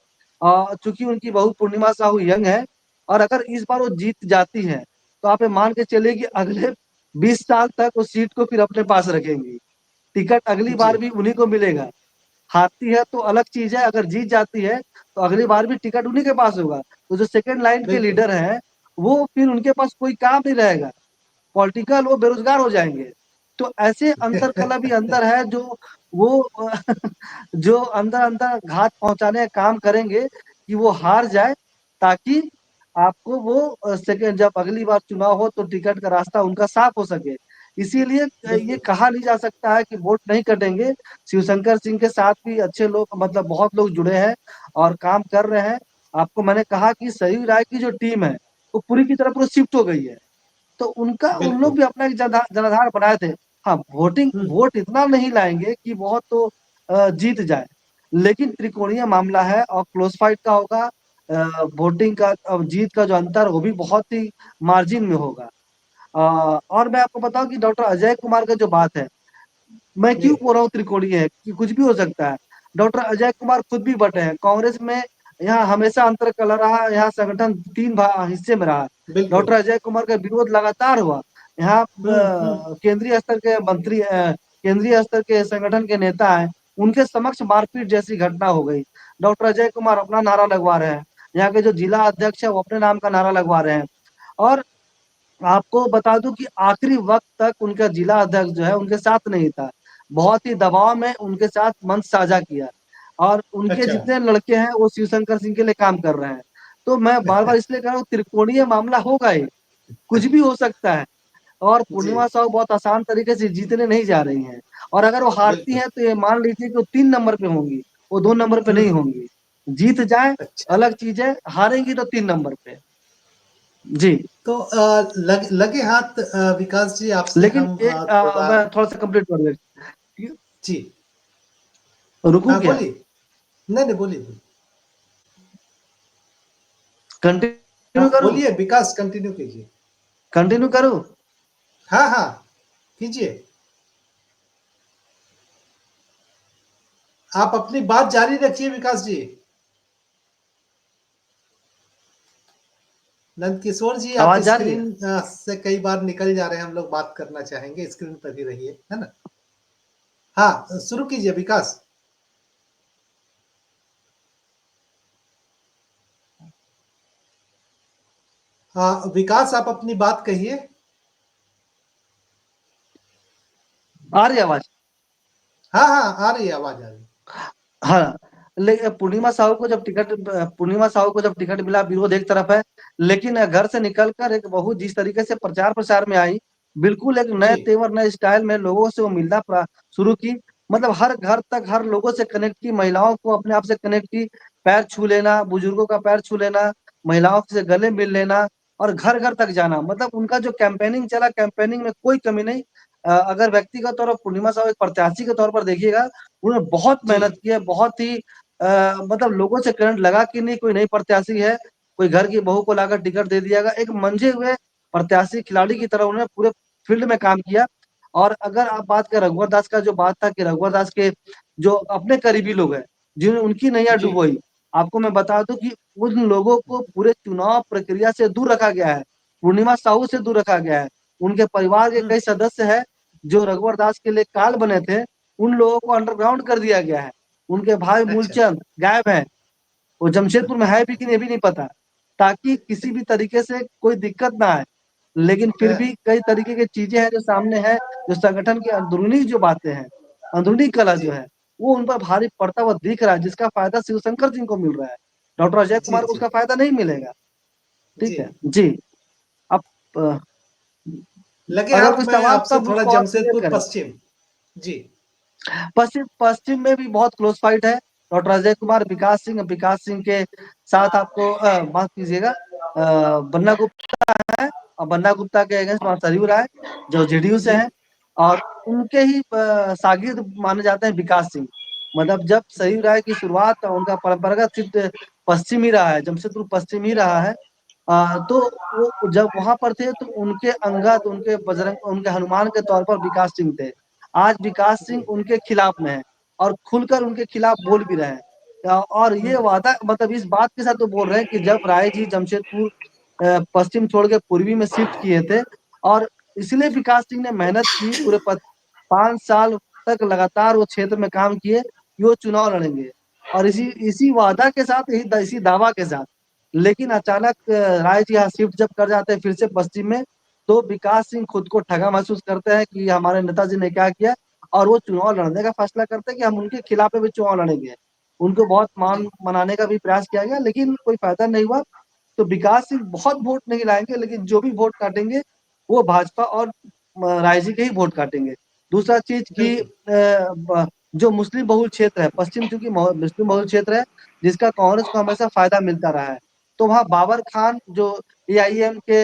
चूँकि उनकी बहू पूर्णिमा साहू यंग है और अगर इस बार वो जीत जाती हैं, तो आप ये मान के चलिए कि अगले 20 साल तक उस सीट को फिर अपने पास रखेंगी। टिकट अगली जी, बार भी उन्हीं को मिलेगा। हारती है तो अलग चीज़ है, अगर जीत जाती है, तो अगली बार भी टिकट उन्हीं के पास होगा। तो जो सेकंड लाइन के बिल्कुल। लीडर हैं, वो फिर उनके पास कोई काम नहीं रहेगा। पॉलिटिकल वो बेरोज़गार हो जाएँगे। तो ऐसे अंतर्कलह भी अंदर है जो वो जो अंदर-अंदर घात पहुँचाने का काम करेंगे कि वो हार जाए ताकि आपको वो सेकंड जब अगली बार चुनाव हो तो टिकट का रास्ता उनका साफ हो सके। इसीलिए ये बिल्कुल, कहा नहीं जा सकता है कि वोट नहीं कटेंगे। शिवशंकर सिंह के साथ भी अच्छे लोग मतलब बहुत लोग जुड़े हैं और काम कर रहे हैं। आपको मैंने कहा कि सही राय की जो टीम है, वो पूरी की तरह पूरा शिफ्ट हो गई है। तो उन बिल्कुल। लोग भी अपना एक जनाधार बनाए थे। हाँ, हम्म, वोट इतना नहीं लाएंगे कि बहुत तो जीत जाए, लेकिन त्रिकोणीय मामला है और क्लोज फाइट का होगा। वोटिंग का और जीत का जो अंतर वो भी बहुत ही मार्जिन में होगा। और मैं आपको बताऊं कि डॉक्टर अजय कुमार का जो बात है, मैं जी क्यों बोल रहा हूँ त्रिकोणीय है कि कुछ भी हो सकता है। डॉक्टर अजय कुमार खुद भी बटे हैं कांग्रेस में, यहाँ हमेशा अंतर कलह रहा, यहाँ संगठन तीन हिस्से में रहा। बिल्कुल। डॉक्टर अजय कुमार का विरोध लगातार हुआ, यहाँ हम्म। केंद्रीय स्तर के मंत्री केंद्रीय स्तर के संगठन के नेता हैं, उनके समक्ष मारपीट जैसी घटना हो गई। डॉक्टर अजय कुमार अपना नारा लगवा रहे हैं, यहाँ के जो जिला अध्यक्ष है वो अपने नाम का नारा लगवा रहे हैं। और आपको बता दूं कि आखिरी वक्त तक उनका जिला अध्यक्ष जो है उनके साथ नहीं था, बहुत ही दबाव में उनके साथ मंच साझा किया। और उनके अच्छा। जितने लड़के हैं वो शिवशंकर सिंह के लिए काम कर रहे हैं। तो मैं बार बार इसलिए कह रहा हूँ त्रिकोणीय मामला होगा ही, कुछ भी हो सकता है। और जी पूर्णिमा साहू बहुत आसान तरीके से जीतने नहीं जा रही हैं, और अगर वो हारती बिल्कुल। हैं तो ये मान लीजिए कि वो 3 नंबर पे होंगी, वो 2 नंबर पे नहीं हम्म। होंगी। जीत जाए अच्छा। अलग चीज है, हारेंगी तो 3 नंबर पे। जी। तो लगे हाथ विकास जी आपसे लेकिन हम एक थोड़ा। मैं थोड़ा सा कंप्लीट कर देता जी हूँ। रुकू हाँ क्या? बोलिए। नहीं नहीं, बोलिए बोलिए। हाँ कंटिन्यू करूँ? बोलिए विकास, कंटिन्यू कीजिए। कंटिन्यू करूँ? हाँ हाँ कीजिए। आप अपनी बात जारी रखिए विकास जी। नंद किशोर जी, आप आवाज जा रही है? स्क्रीन से कई बार निकल जा रहे हैं, हम लोग बात करना चाहेंगे, स्क्रीन पर ही रहिए, है ना। हाँ शुरू कीजिए विकास। हाँ विकास, आप अपनी बात कहिए। आ रही है आवाज? हाँ हाँ आ रही है, आवाज आ रही है। हाँ, लेकिन पूर्णिमा साहू को जब टिकट मिला, विरोध एक तरफ है, लेकिन घर से निकलकर एक बहू जिस तरीके से प्रचार प्रसार में आई, बिल्कुल एक नए जी तेवर नए स्टाइल में लोगों से वो मिलना शुरू की। मतलब हर घर तक हर लोगों से कनेक्ट की, महिलाओं को अपने आप से कनेक्ट की, पैर छू लेना, बुजुर्गों का पैर छू लेना, महिलाओं से गले मिल लेना और घर घर तक जाना। मतलब उनका जो कैंपेनिंग चला, कैंपेनिंग में कोई कमी नहीं। अगर व्यक्तिगत तौर पर पूर्णिमा साहू एक प्रत्याशी के तौर पर देखिएगा, उन्होंने बहुत जी मेहनत की है, बहुत ही मतलब लोगों से करंट लगा कि नहीं कोई नई प्रत्याशी है, कोई घर की बहू को लाकर टिकट दे दियागा। एक मंझे हुए प्रत्याशी खिलाड़ी की तरह उन्होंने पूरे फील्ड में काम किया। और अगर आप बात करें रघुवर दास का, जो बात था कि रघुवर दास के जो अपने करीबी लोग हैं जिन्होंने उनकी नैया जी डुबोई, आपको मैं बता दूं कि उन लोगों को पूरे चुनाव प्रक्रिया से दूर रखा गया है, पूर्णिमा साहू से दूर रखा गया है। उनके परिवार के हम्म। कई सदस्य हैं जो रघुवर दास के लिए काल बने थे, उन लोगों को अंडरग्राउंड कर दिया गया है। उनके भाई अच्छा। मूलचंद गायब हैं, वो जमशेदपुर में है भी कि नहीं भी नहीं पता, ताकि किसी भी तरीके से कोई दिक्कत ना आए। लेकिन फिर हाँ, भी कई तरीके की चीजें हैं जो सामने है, जो संगठन की अंदरूनी जो बातें हैं, अंदरूनी कला जी जो है, वो उन पर भारी पड़ता हुआ दिख रहा है, जिसका फायदा शिवशंकर सिंह को मिल रहा है। डॉक्टर अजय जी कुमार को जी उसका फायदा नहीं मिलेगा। जी। ठीक है जी। अब अ, लगे अगर हाथ कोई में सवाल आपसे तब थोड़ा उसको और क्लियर जमशेदपुर करें। पश्चिम। जी पश्चिम पश्चिम में भी बहुत क्लोज फाइट है। डॉक्टर अजय कुमार, विकास सिंह के साथ आपको माफ कीजिएगा, बन्ना गुप्ता है, और बन्ना गुप्ता के अगेंस्ट वहाँ सरयू राय जो जेडीयू से जी हैं, और उनके ही शागिर्द माने जाते हैं विकास सिंह। मतलब जब जी सरयू राय की शुरुआत उनका परंपरागत सीट पश्चिम ही रहा है, जमशेदपुर पश्चिम ही रहा है। तो वो जब वहां पर थे तो उनके अंगद, उनके बजरंग, उनके हनुमान के तौर पर विकास सिंह थे। आज विकास जी। सिंह उनके खिलाफ में है और खुलकर उनके खिलाफ बोल भी रहे हैं। और ये हम्म। वादा मतलब इस बात के साथ तो बोल रहे हैं कि जब राय जी जमशेदपुर पश्चिम छोड़ के पूर्वी में शिफ्ट किए थे, और इसलिए विकास सिंह ने मेहनत की, पूरे 5 साल तक लगातार वो क्षेत्र में काम किए कि वो चुनाव लड़ेंगे। और इसी इसी वादा के साथ, इसी दावा के साथ, लेकिन अचानक राय जी यहाँ शिफ्ट जब कर जाते हैं फिर से पश्चिम में, तो विकास सिंह खुद को ठगा महसूस करते हैं कि हमारे नेताजी ने क्या किया, और वो चुनाव लड़ने का फैसला करते हैं कि हम उनके खिलाफ भी चुनाव लड़ेंगे। उनको बहुत मान जी मनाने का भी प्रयास किया गया, लेकिन कोई फायदा नहीं हुआ। तो विकास सिंह बहुत वोट नहीं लाएंगे, लेकिन जो भी वोट काटेंगे वो भाजपा और राय जी के ही वोट काटेंगे। दूसरा चीज की बिल्कुल। जो मुस्लिम बहुल क्षेत्र है पश्चिम, चूंकि मुस्लिम बहुल क्षेत्र है जिसका कांग्रेस को हमेशा फायदा मिलता रहा है, तो वहाँ बाबर खान जो एआईएम के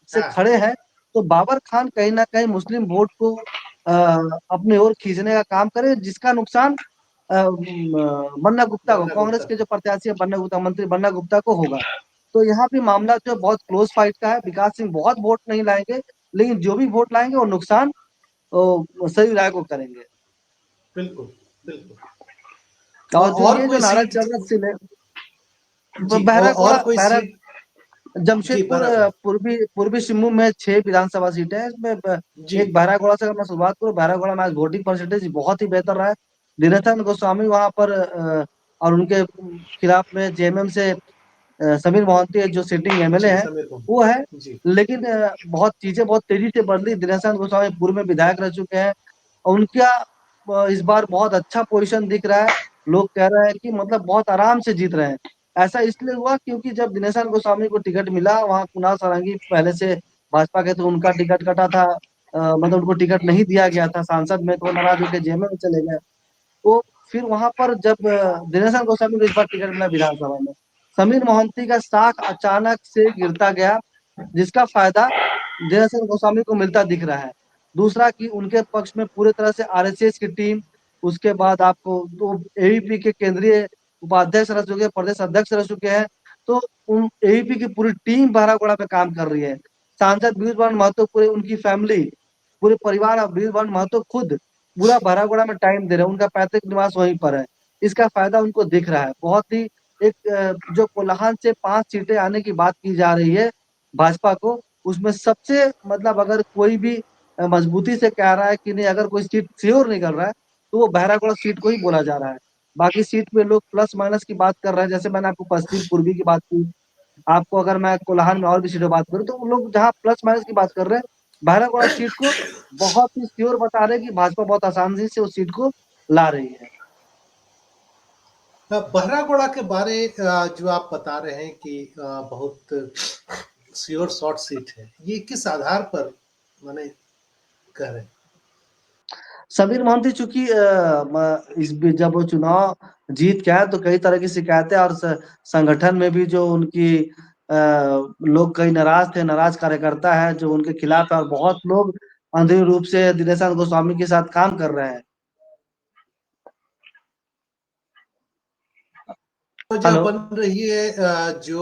से हाँ खड़े हैं, तो बाबर खान कहीं ना कहीं मुस्लिम वोट को अपनी ओर खींचने का काम करे, जिसका नुकसान बन्ना गुप्ता को, बन्ना कांग्रेस गुप्ता के जो प्रत्याशी है बन्ना गुप्ता, मंत्री बन्ना गुप्ता को होगा। तो यहाँ भी मामला जो बहुत क्लोज फाइट का है। विकास सिंह बहुत वोट नहीं लाएंगे, लेकिन जो भी वोट लाएंगे वो नुकसान सही राय को करेंगे। बिल्कुल बिल्कुल। और जो और ये जो कोई नाराज सीट? चल रहा सिले जी, बहरागोड़ा और कोई बहरा सीट? जी, जमशेदपुर बराबर। पूर्वी पूर्वी सिंहभूम में 6 विधानसभा सीटें हैं। इसमें जी, एक बहरागोड़ा से अगर मैं शुरुआत करूँ, बहरागोड़ा में आज वोटिंग परसेंटेज बहुत ही बेहतर रहा है। दिनेशन गोस्वामी वहां पर और उनके खिलाफ में जेएमएम से समीर मोहंती जो सिटिंग एमएलए जी, है समीर को। वो है। जी, लेकिन बहुत चीजें बहुत तेजी से बदली। दिनेशन गोस्वामी पूर्व में विधायक रह चुके हैं और उनका इस बार बहुत अच्छा पोजीशन दिख रहा है। लोग कह रहे हैं कि मतलब बहुत आराम से जीत रहे हैं। ऐसा इसलिए हुआ क्योंकि जब दिनेशन गोस्वामी को टिकट मिला, वहाँ कुणाल सारंगी पहले से भाजपा के, तो उनका टिकट कटा था। मतलब उनको टिकट नहीं दिया गया था सांसद में, तो वो नाराज होकर जेएमएम में चले गए। तो फिर वहां पर जब दिनेशन गोस्वामी को इस बार टिकट मिला विधानसभा में, समीर मोहंती का साख अचानक से गिरता गया, जिसका फायदा दिनेशन गोस्वामी को मिलता दिख रहा है। दूसरा कि उनके पक्ष में पूरे तरह से आरएसएस की टीम, उसके बाद आपको तो एबीपी के केंद्रीय उपाध्यक्ष रह चुके हैं, प्रदेश अध्यक्ष रह चुके हैं। तो उन एबीपी की पूरी टीम बहरागोड़ा पे काम कर रही है। सांसद बृजमोहन महतो, पूरे उनकी फैमिली, पूरे परिवार और बृजमोहन महतो खुद पूरा बहरागोड़ा में टाइम दे रहे हैं। उनका पैतृक निवास वहीं पर है। इसका फायदा उनको दिख रहा है बहुत ही। एक जो कोल्हान से 5 सीटें आने की बात की जा रही है भाजपा को, उसमें सबसे मतलब अगर कोई भी मजबूती से कह रहा है कि नहीं, अगर कोई सीट श्योर नहीं कर रहा है, तो वो बहरागोड़ा सीट को ही बोला जा रहा है। बाकी सीट पे लोग प्लस माइनस की बात कर रहे हैं। जैसे मैंने आपको पश्चिम पूर्वी की बात की, आपको अगर मैं कोल्हान में और भी सीटों बात करूँ, तो वो लोग जहाँ प्लस माइनस की बात कर रहे हैं, बहरागोड़ा सीट को बहुत ही श्योर बता रहे हैं कि भाजपा बहुत आसानी से उस सीट को ला रही है। बहरागोड़ा के बारे जो आप बता रहे हैं कि बहुत श्योर शॉर्ट सीट है, ये किस आधार पर माने कह रहे हैं? समीर मोहंती चूंकि जब वो चुनाव जीत के आए, तो कई तरह की शिकायतें और संगठन में भी जो उनकी लोग कई नाराज थे, नाराज कार्यकर्ता है जो उनके खिलाफ है, और बहुत लोग अंधाधुंध रूप से दिनेशन गोस्वामी के साथ काम कर रहे हैं। तो जो हेलो बन रही है जो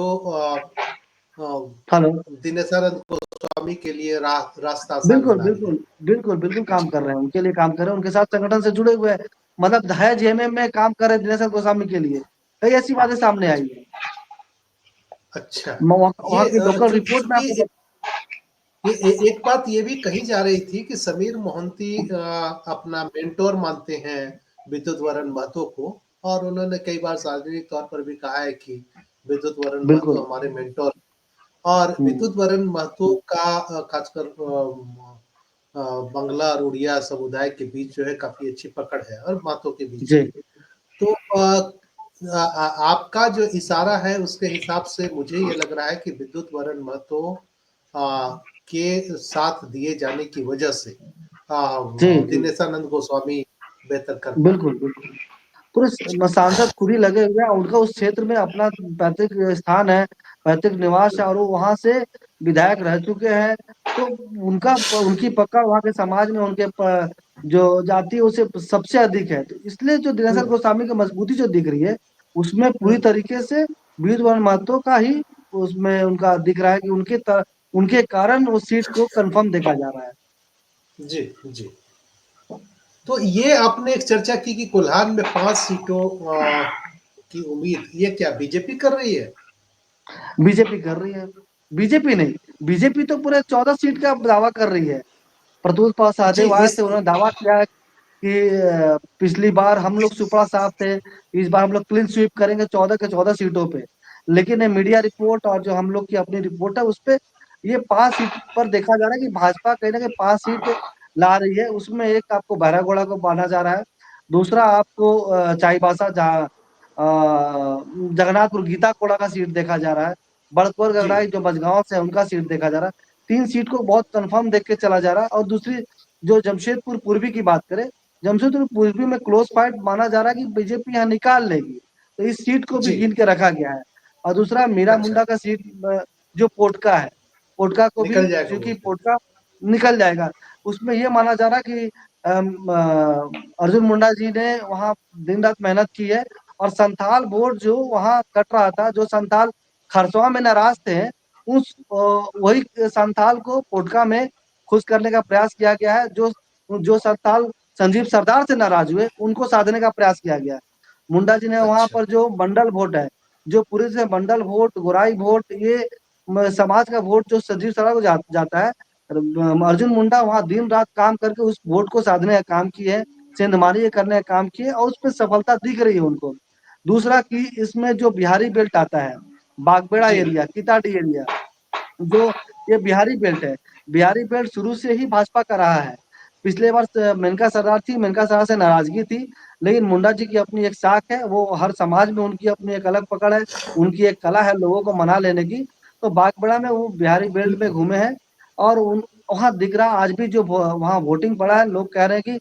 हेलो। दिनेशानंद गोस्वामी के लिए रास्ता आसान बिल्कुल बना रही है। बिल्कुल बिल्कुल बिल्कुल काम जी, कर रहे हैं, उनके लिए काम कर रहे हैं, उनके साथ संगठन से जुड़े हुए हैं। मतलब है जेएमएम में काम कर रहे हैं दिनेशन गोस्वामी के लिए। कई ऐसी बातें सामने आई अच्छा, है। अच्छा। वहाँ ये की लोकल रिपोर्ट में चूंकि आपको एक बात ये भी कही जा रही थी कि समीर मोहंती अपना मेंटोर मानते हैं विद्युत वरण महतो को, और उन्होंने कई बार सार्वजनिक तौर पर भी कहा है कि विद्युत वरण महतो बिल्कुल। हमारे मेंटोर। और विद्युत वरण महतो का खासकर बंगला और उड़िया समुदाय के बीच जो है काफी अच्छी पकड़ है, और महतो के बीच जी भी। तो आपका जो इशारा है उसके हिसाब से मुझे ये लग रहा है कि विद्युत वरण महतो आ, के साथ दिए जाने की वजह से जी जी दिनेशानंद गोस्वामी बेहतर कर पा रहे बिल्कुल बिल्कुल। पूरे सांसद खुद ही लगे हुए हैं। उनका उस क्षेत्र में अपना पैतृक स्थान है, पैतृक निवास है, और वो वहां से विधायक रह चुके हैं। तो उनका उनकी पकड़ वहाँ के समाज में उनके जो जाति है उसे सबसे अधिक है। तो इसलिए जो दिनेशन हैं। गोस्वामी की मजबूती जो दिख रही है, उसमें पूरी हम्म, तरीके से वीरवन महतो का ही उसमें उनका दिख रहा है कि उनके कारण उस सीट को कंफर्म देखा जा रहा है। जी जी। तो ये आपने एक चर्चा की कि कोल्हान में 5 सीटों की उम्मीद, ये क्या बीजेपी कर रही है? बीजेपी कर रही है। बीजेपी नहीं, बीजेपी तो पूरे 14 सीट का दावा कर रही है। प्रतुल जी, सहदेव आए इस थे, उन्होंने दावा किया कि पिछली बार हम लोग सुपड़ा साफ थे, इस बार हम लोग क्लीन स्वीप करेंगे 14 के 14 सीटों पे। लेकिन ये मीडिया रिपोर्ट और जो हम लोग की अपनी रिपोर्ट है, उस पे ये 5 सीट पर देखा जा रहा है कि भाजपा कहीं ना कहीं 5 सीट ला रही है। उसमें एक आपको बहरागोड़ा को माना जा रहा है, दूसरा आपको चाईबासा जहाँ जगन्नाथपुर गीता कोड़ा का सीट देखा जा रहा है, बड़कौर जी, गगराई जो बजगांव से है उनका सीट देखा जा रहा है। 3 सीट को बहुत कंफर्म देख के चला जा रहा है। और दूसरी जो जमशेदपुर पूर्वी की बात करें, जमशेदपुर पूर्वी में क्लोज फाइट माना जा रहा है कि बीजेपी यहाँ निकाल लेगी, तो इस सीट को भी जी। गिन के रखा गया है। और दूसरा मीरा अच्छा, मुंडा का सीट जो पोटका है, पोटका को भी निकल जाएगा क्योंकि बोलते हैं। पोटका निकल जाएगा, उसमें ये माना जा रहा है कि अर्जुन मुंडा जी ने वहाँ दिन रात मेहनत की है और संथाल वोट जो वहाँ कट रहा था, जो संथाल खरसवा में नाराज थे, वही संथाल को पोटका में खुश करने का प्रयास किया गया है। जो संथाल संजीव सरदार से नाराज हुए, उनको साधने का प्रयास किया गया है। मुंडा जी ने वहाँ अच्छा। पर जो मंडल वोट है, जो पूरे से मंडल वोट, गोराई वोट, ये समाज का वोट जो संजीव सरदार को जाता है, अर्जुन मुंडा वहाँ दिन रात काम करके उस वोट को साधने का काम किए हैं, सेंधमारी करने का काम किए और उसपे सफलता दिख रही है उनको। दूसरा कि इसमें जो बिहारी बेल्ट आता है, बागबेड़ा जी। एरिया, किताडी एरिया, जो ये बिहारी बेल्ट है, बिहारी बेल्ट शुरू से ही भाजपा का रहा है। पिछले वर्ष मेनका सरदार थी, मेनका सरदार से नाराजगी थी, लेकिन मुंडा जी की अपनी एक साख है, वो हर समाज में उनकी अपनी एक अलग पकड़ है, उनकी एक कला है लोगों को मना लेने की। तो बागबेड़ा में वो बिहारी बेल्ट में घूमे हैं और वहाँ दिख रहा आज भी जो वहाँ वोटिंग पड़ा है, लोग कह रहे हैं कि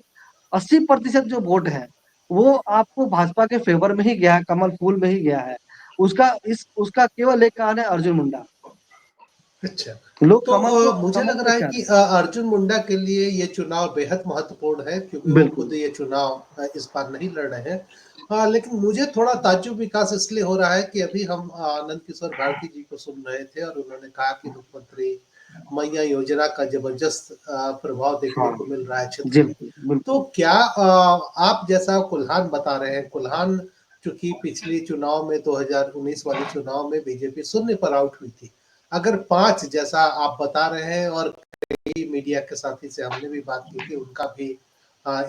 80% जो वोट है, वो आपको भाजपा के फेवर में ही गया है, कमल फूल में ही गया है। उसका केवल एक कारण है अर्जुन मुंडा। अच्छा। लोग तो मुझे कमल लग को रहा है चाहते कि अर्जुन मुंडा के लिए ये चुनाव बेहद महत्वपूर्ण है, क्योंकि हैं। वो बिल्कुल। खुद ये चुनाव इस बार नहीं लड़ रहे हैं। लेकिन मुझे थोड़ा ताज्जुब विकास इसलिए हो रहा है कि अभी हम आनंद किशोर भारती जी को सुन रहे थे और उन्होंने कहा कि मुख्यमंत्री मैया योजना का जबरदस्त प्रभाव देखने हाँ। को मिल रहा है क्षेत्र जी, में। तो बिल्कुल। क्या आप जैसा कुल्हान बता रहे हैं, कुल्हान चूंकि पिछली चुनाव में 2019 वाले चुनाव में बीजेपी शून्य पर आउट हुई थी, अगर 5 जैसा आप बता रहे हैं और कई मीडिया के साथी से हमने भी बात की कि उनका भी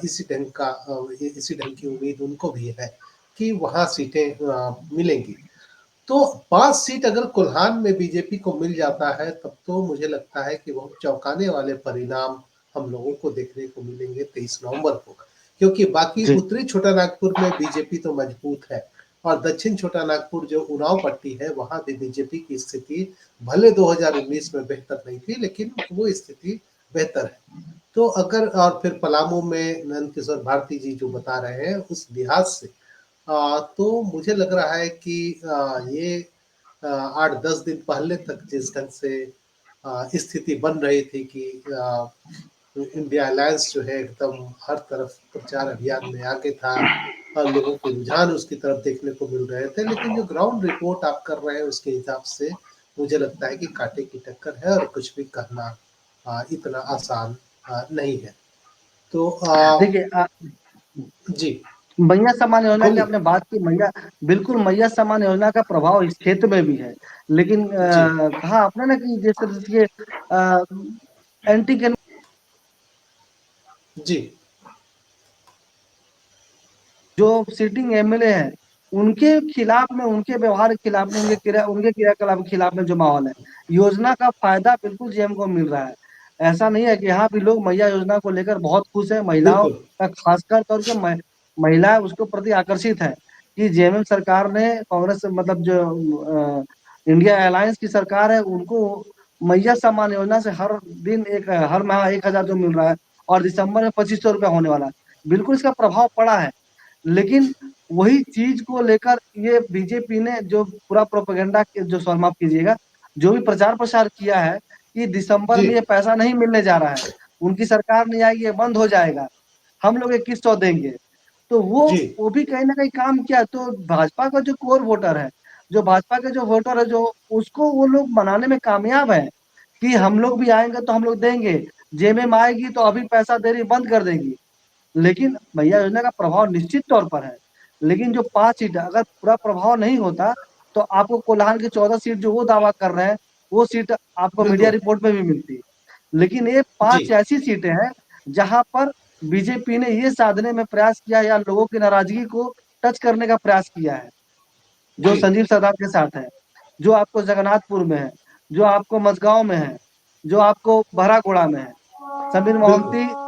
इसी ढंग की उम्मीद उनको भी है कि वहां सीटें मिलेंगी। तो 5 सीट अगर कोल्हान में बीजेपी को मिल जाता है, तब तो मुझे लगता है कि बहुत चौंकाने वाले परिणाम हम लोगों को देखने को मिलेंगे 23 नवंबर को, क्योंकि बाकी जी, उत्तरी छोटा नागपुर में बीजेपी तो मजबूत है और दक्षिण छोटा नागपुर जो उन्नाव पट्टी है, वहां भी बीजेपी की स्थिति भले 2019 में बेहतर नहीं थी, लेकिन वो स्थिति बेहतर है। तो अगर और फिर पलामू में नंद किशोर भारती जी जो बता रहे हैं, उस लिहाज से तो मुझे लग रहा है कि ये 8-10 दिन पहले तक जिस ढंग से स्थिति बन रही थी कि इंडिया अलायंस जो है एकदम हर तरफ प्रचार अभियान में आगे था और लोगों के रुझान उसकी तरफ देखने को मिल रहे थे, लेकिन जो ग्राउंड रिपोर्ट आप कर रहे हैं उसके हिसाब से मुझे लगता है कि कांटे की टक्कर है और कुछ भी कहना इतना आसान नहीं है। तो देखिए जी मैया सम्मान योजना की बोलिए। आपने बात की, बिल्कुल मैया सम्मान योजना का प्रभाव इस क्षेत्र में भी है। लेकिन जी कहा आपने ना कि जिस तरह से एंटी जी जो सिटिंग एमएलए हैं, उनके खिलाफ में, उनके व्यवहार के खिलाफ में, उनके क्रियाकलाप के खिलाफ में जो माहौल है, योजना का फायदा बिल्कुल जेएम को मिल रहा है। ऐसा नहीं है कि यहाँ भी लोग मैया योजना को लेकर बहुत खुश है, महिलाओं बिल्कुल। का खासकर तौर के महिलाएं उसके प्रति आकर्षित है कि जेएमएम सरकार ने, कांग्रेस मतलब जो इंडिया अलायंस की सरकार है, उनको मैया सम्मान योजना से हर माह 1,000 जो मिल रहा है और दिसंबर में 2,500 रुपया होने वाला है, बिल्कुल इसका प्रभाव पड़ा है। लेकिन वही चीज को लेकर ये बीजेपी ने जो पूरा प्रोपेगेंडा जो सवाल माफ कीजिएगा, जो भी प्रचार प्रसार किया है कि दिसंबर जी में ये पैसा नहीं मिलने जा रहा है, उनकी सरकार नहीं आएगी, ये बंद हो जाएगा, हम लोग 2100 देंगे। तो जी वो भी कहीं ना कहीं काम किया। तो भाजपा का जो कोर वोटर है, जो भाजपा के जो वोटर है, जो उसको वो लोग बनाने में कामयाब है कि हम लोग भी आएंगे तो हम लोग देंगे, जेएमएम आएगी तो अभी पैसा दे रही बंद कर देगी। लेकिन भैया योजना का प्रभाव निश्चित तौर पर है। लेकिन जो 5 सीट है, अगर पूरा प्रभाव नहीं होता, तो आपको कोल्हान की 14 सीट जो वो दावा कर रहे हैं, वो सीट आपको मीडिया बिल्कुल। रिपोर्ट में भी मिलती। लेकिन ये जी 5 ऐसी सीटें हैं, जहां पर बीजेपी ने ये साधने में प्रयास किया या लोगों की नाराजगी को टच करने का प्रयास किया है, जो जी संजीव सरदार के साथ है, जो आपको जगन्नाथपुर में है, जो आपको मझगांव में है, जो आपको बहरागोड़ा में है। समीर बिल्कुल। मोहंती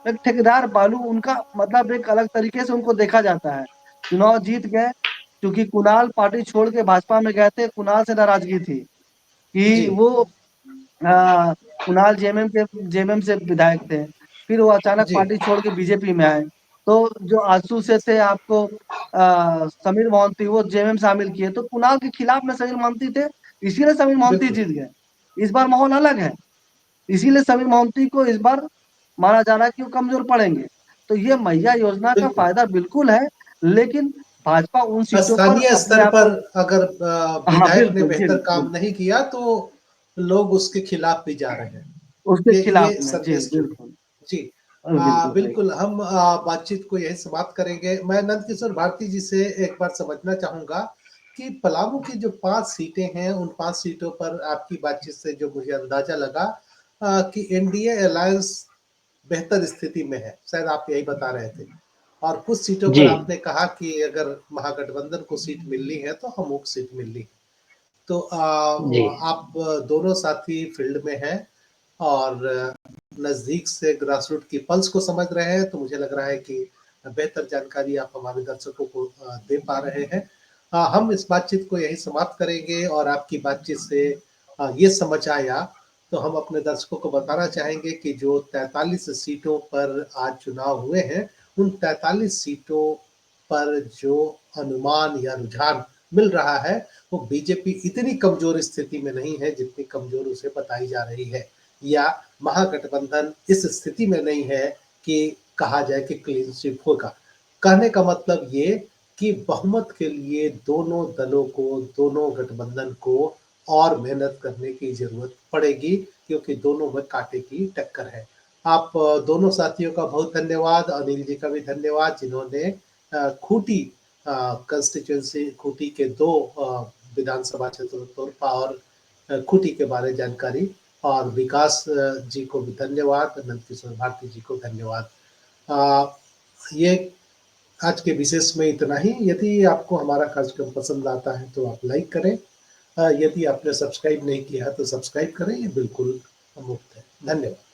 एक ठेकेदार बालू, उनका मतलब एक अलग तरीके से उनको देखा जाता है। चुनाव जीत गए, क्योंकि कुणाल पार्टी छोड़ के भाजपा में गए थे, कुणाल से नाराजगी थी जी कि वो कुणाल जेएमएम से विधायक थे, फिर वो अचानक जी पार्टी छोड़ के बीजेपी में आए। तो जो आजसू से थे आपको समीर मोहंती, वो जेएमएम शामिल किए, तो कुणाल के खिलाफ में समीर मोहंती थे, इसीलिए समीर मोहंती बिल्कुल। जीत गए। इस बार माहौल अलग है, इसीलिए समीर मोहंती को इस बार माना जा रहा है कि वो कमजोर पड़ेंगे। तो ये मैया योजना का बिल्कुल। फायदा बिल्कुल है, लेकिन भाजपा उन सीटों पर स्थानीय अपने स्तर आप पर को अगर हाँ, विधायक ने बिल्कुल, जी, बेहतर काम बिल्कुल, नहीं किया तो लोग उसके खिलाफ भी जा रहे हैं। उसके ये खिलाफ में, जी, संदेश जो है। बिल्कुल। जी। बिल्कुल सही। बिल्कुल हम बातचीत को यही समाप्त करेंगे। मैं नंदकिशोर भारती जी से एक बार समझना चाहूँगा कि पलामू की जो 5 सीटें हैं, उन 5 सीटों पर आपकी बातचीत से जो मुझे अंदाज़ा लगा कि एनडीए अलायंस बेहतर स्थिति में है। शायद आप यही बता रहे थे। और कुछ सीटों जी पर आपने कहा कि अगर महागठबंधन को सीट मिलनी है तो हमको सीट मिलनी है। तो जी आप दोनों साथी फील्ड में हैं और नज़दीक से ग्रासरूट की पल्स को समझ रहे हैं, तो मुझे लग रहा है कि बेहतर जानकारी आप हमारे दर्शकों को दे पा रहे हैं। हम इस बातचीत को यहीं समाप्त करेंगे और आपकी बातचीत से ये समझ आया, तो हम अपने दर्शकों को बताना चाहेंगे कि जो 43 सीटों पर आज चुनाव हुए हैं, उन 43 सीटों पर जो अनुमान या रुझान मिल रहा है, वो बीजेपी इतनी कमज़ोर स्थिति में नहीं है, जितनी कमज़ोर उसे बताई जा रही है। या महागठबंधन इस स्थिति में नहीं है कि कहा जाए कि क्लीन स्वीप होगा। कहने का मतलब ये कि बहुमत के लिए दोनों दलों को, दोनों गठबंधन को और मेहनत करने की ज़रूरत पड़ेगी, क्योंकि दोनों में कांटे की टक्कर है। आप दोनों साथियों का बहुत धन्यवाद, अनिल जी का भी धन्यवाद जिन्होंने खूंटी कंस्टिट्यूएंसी खूंटी के 2 विधानसभा क्षेत्रों तोरपा और खूंटी के बारे जानकारी, और विकास जी को भी धन्यवाद, नंदकिशोर भारती जी को धन्यवाद। अ, ये आज के विशेष में इतना ही। यदि आपको हमारा कार्यक्रम पसंद आता है तो आप लाइक करें। यदि आपने सब्सक्राइब नहीं किया है तो सब्सक्राइब करें, ये बिल्कुल मुफ्त है। धन्यवाद।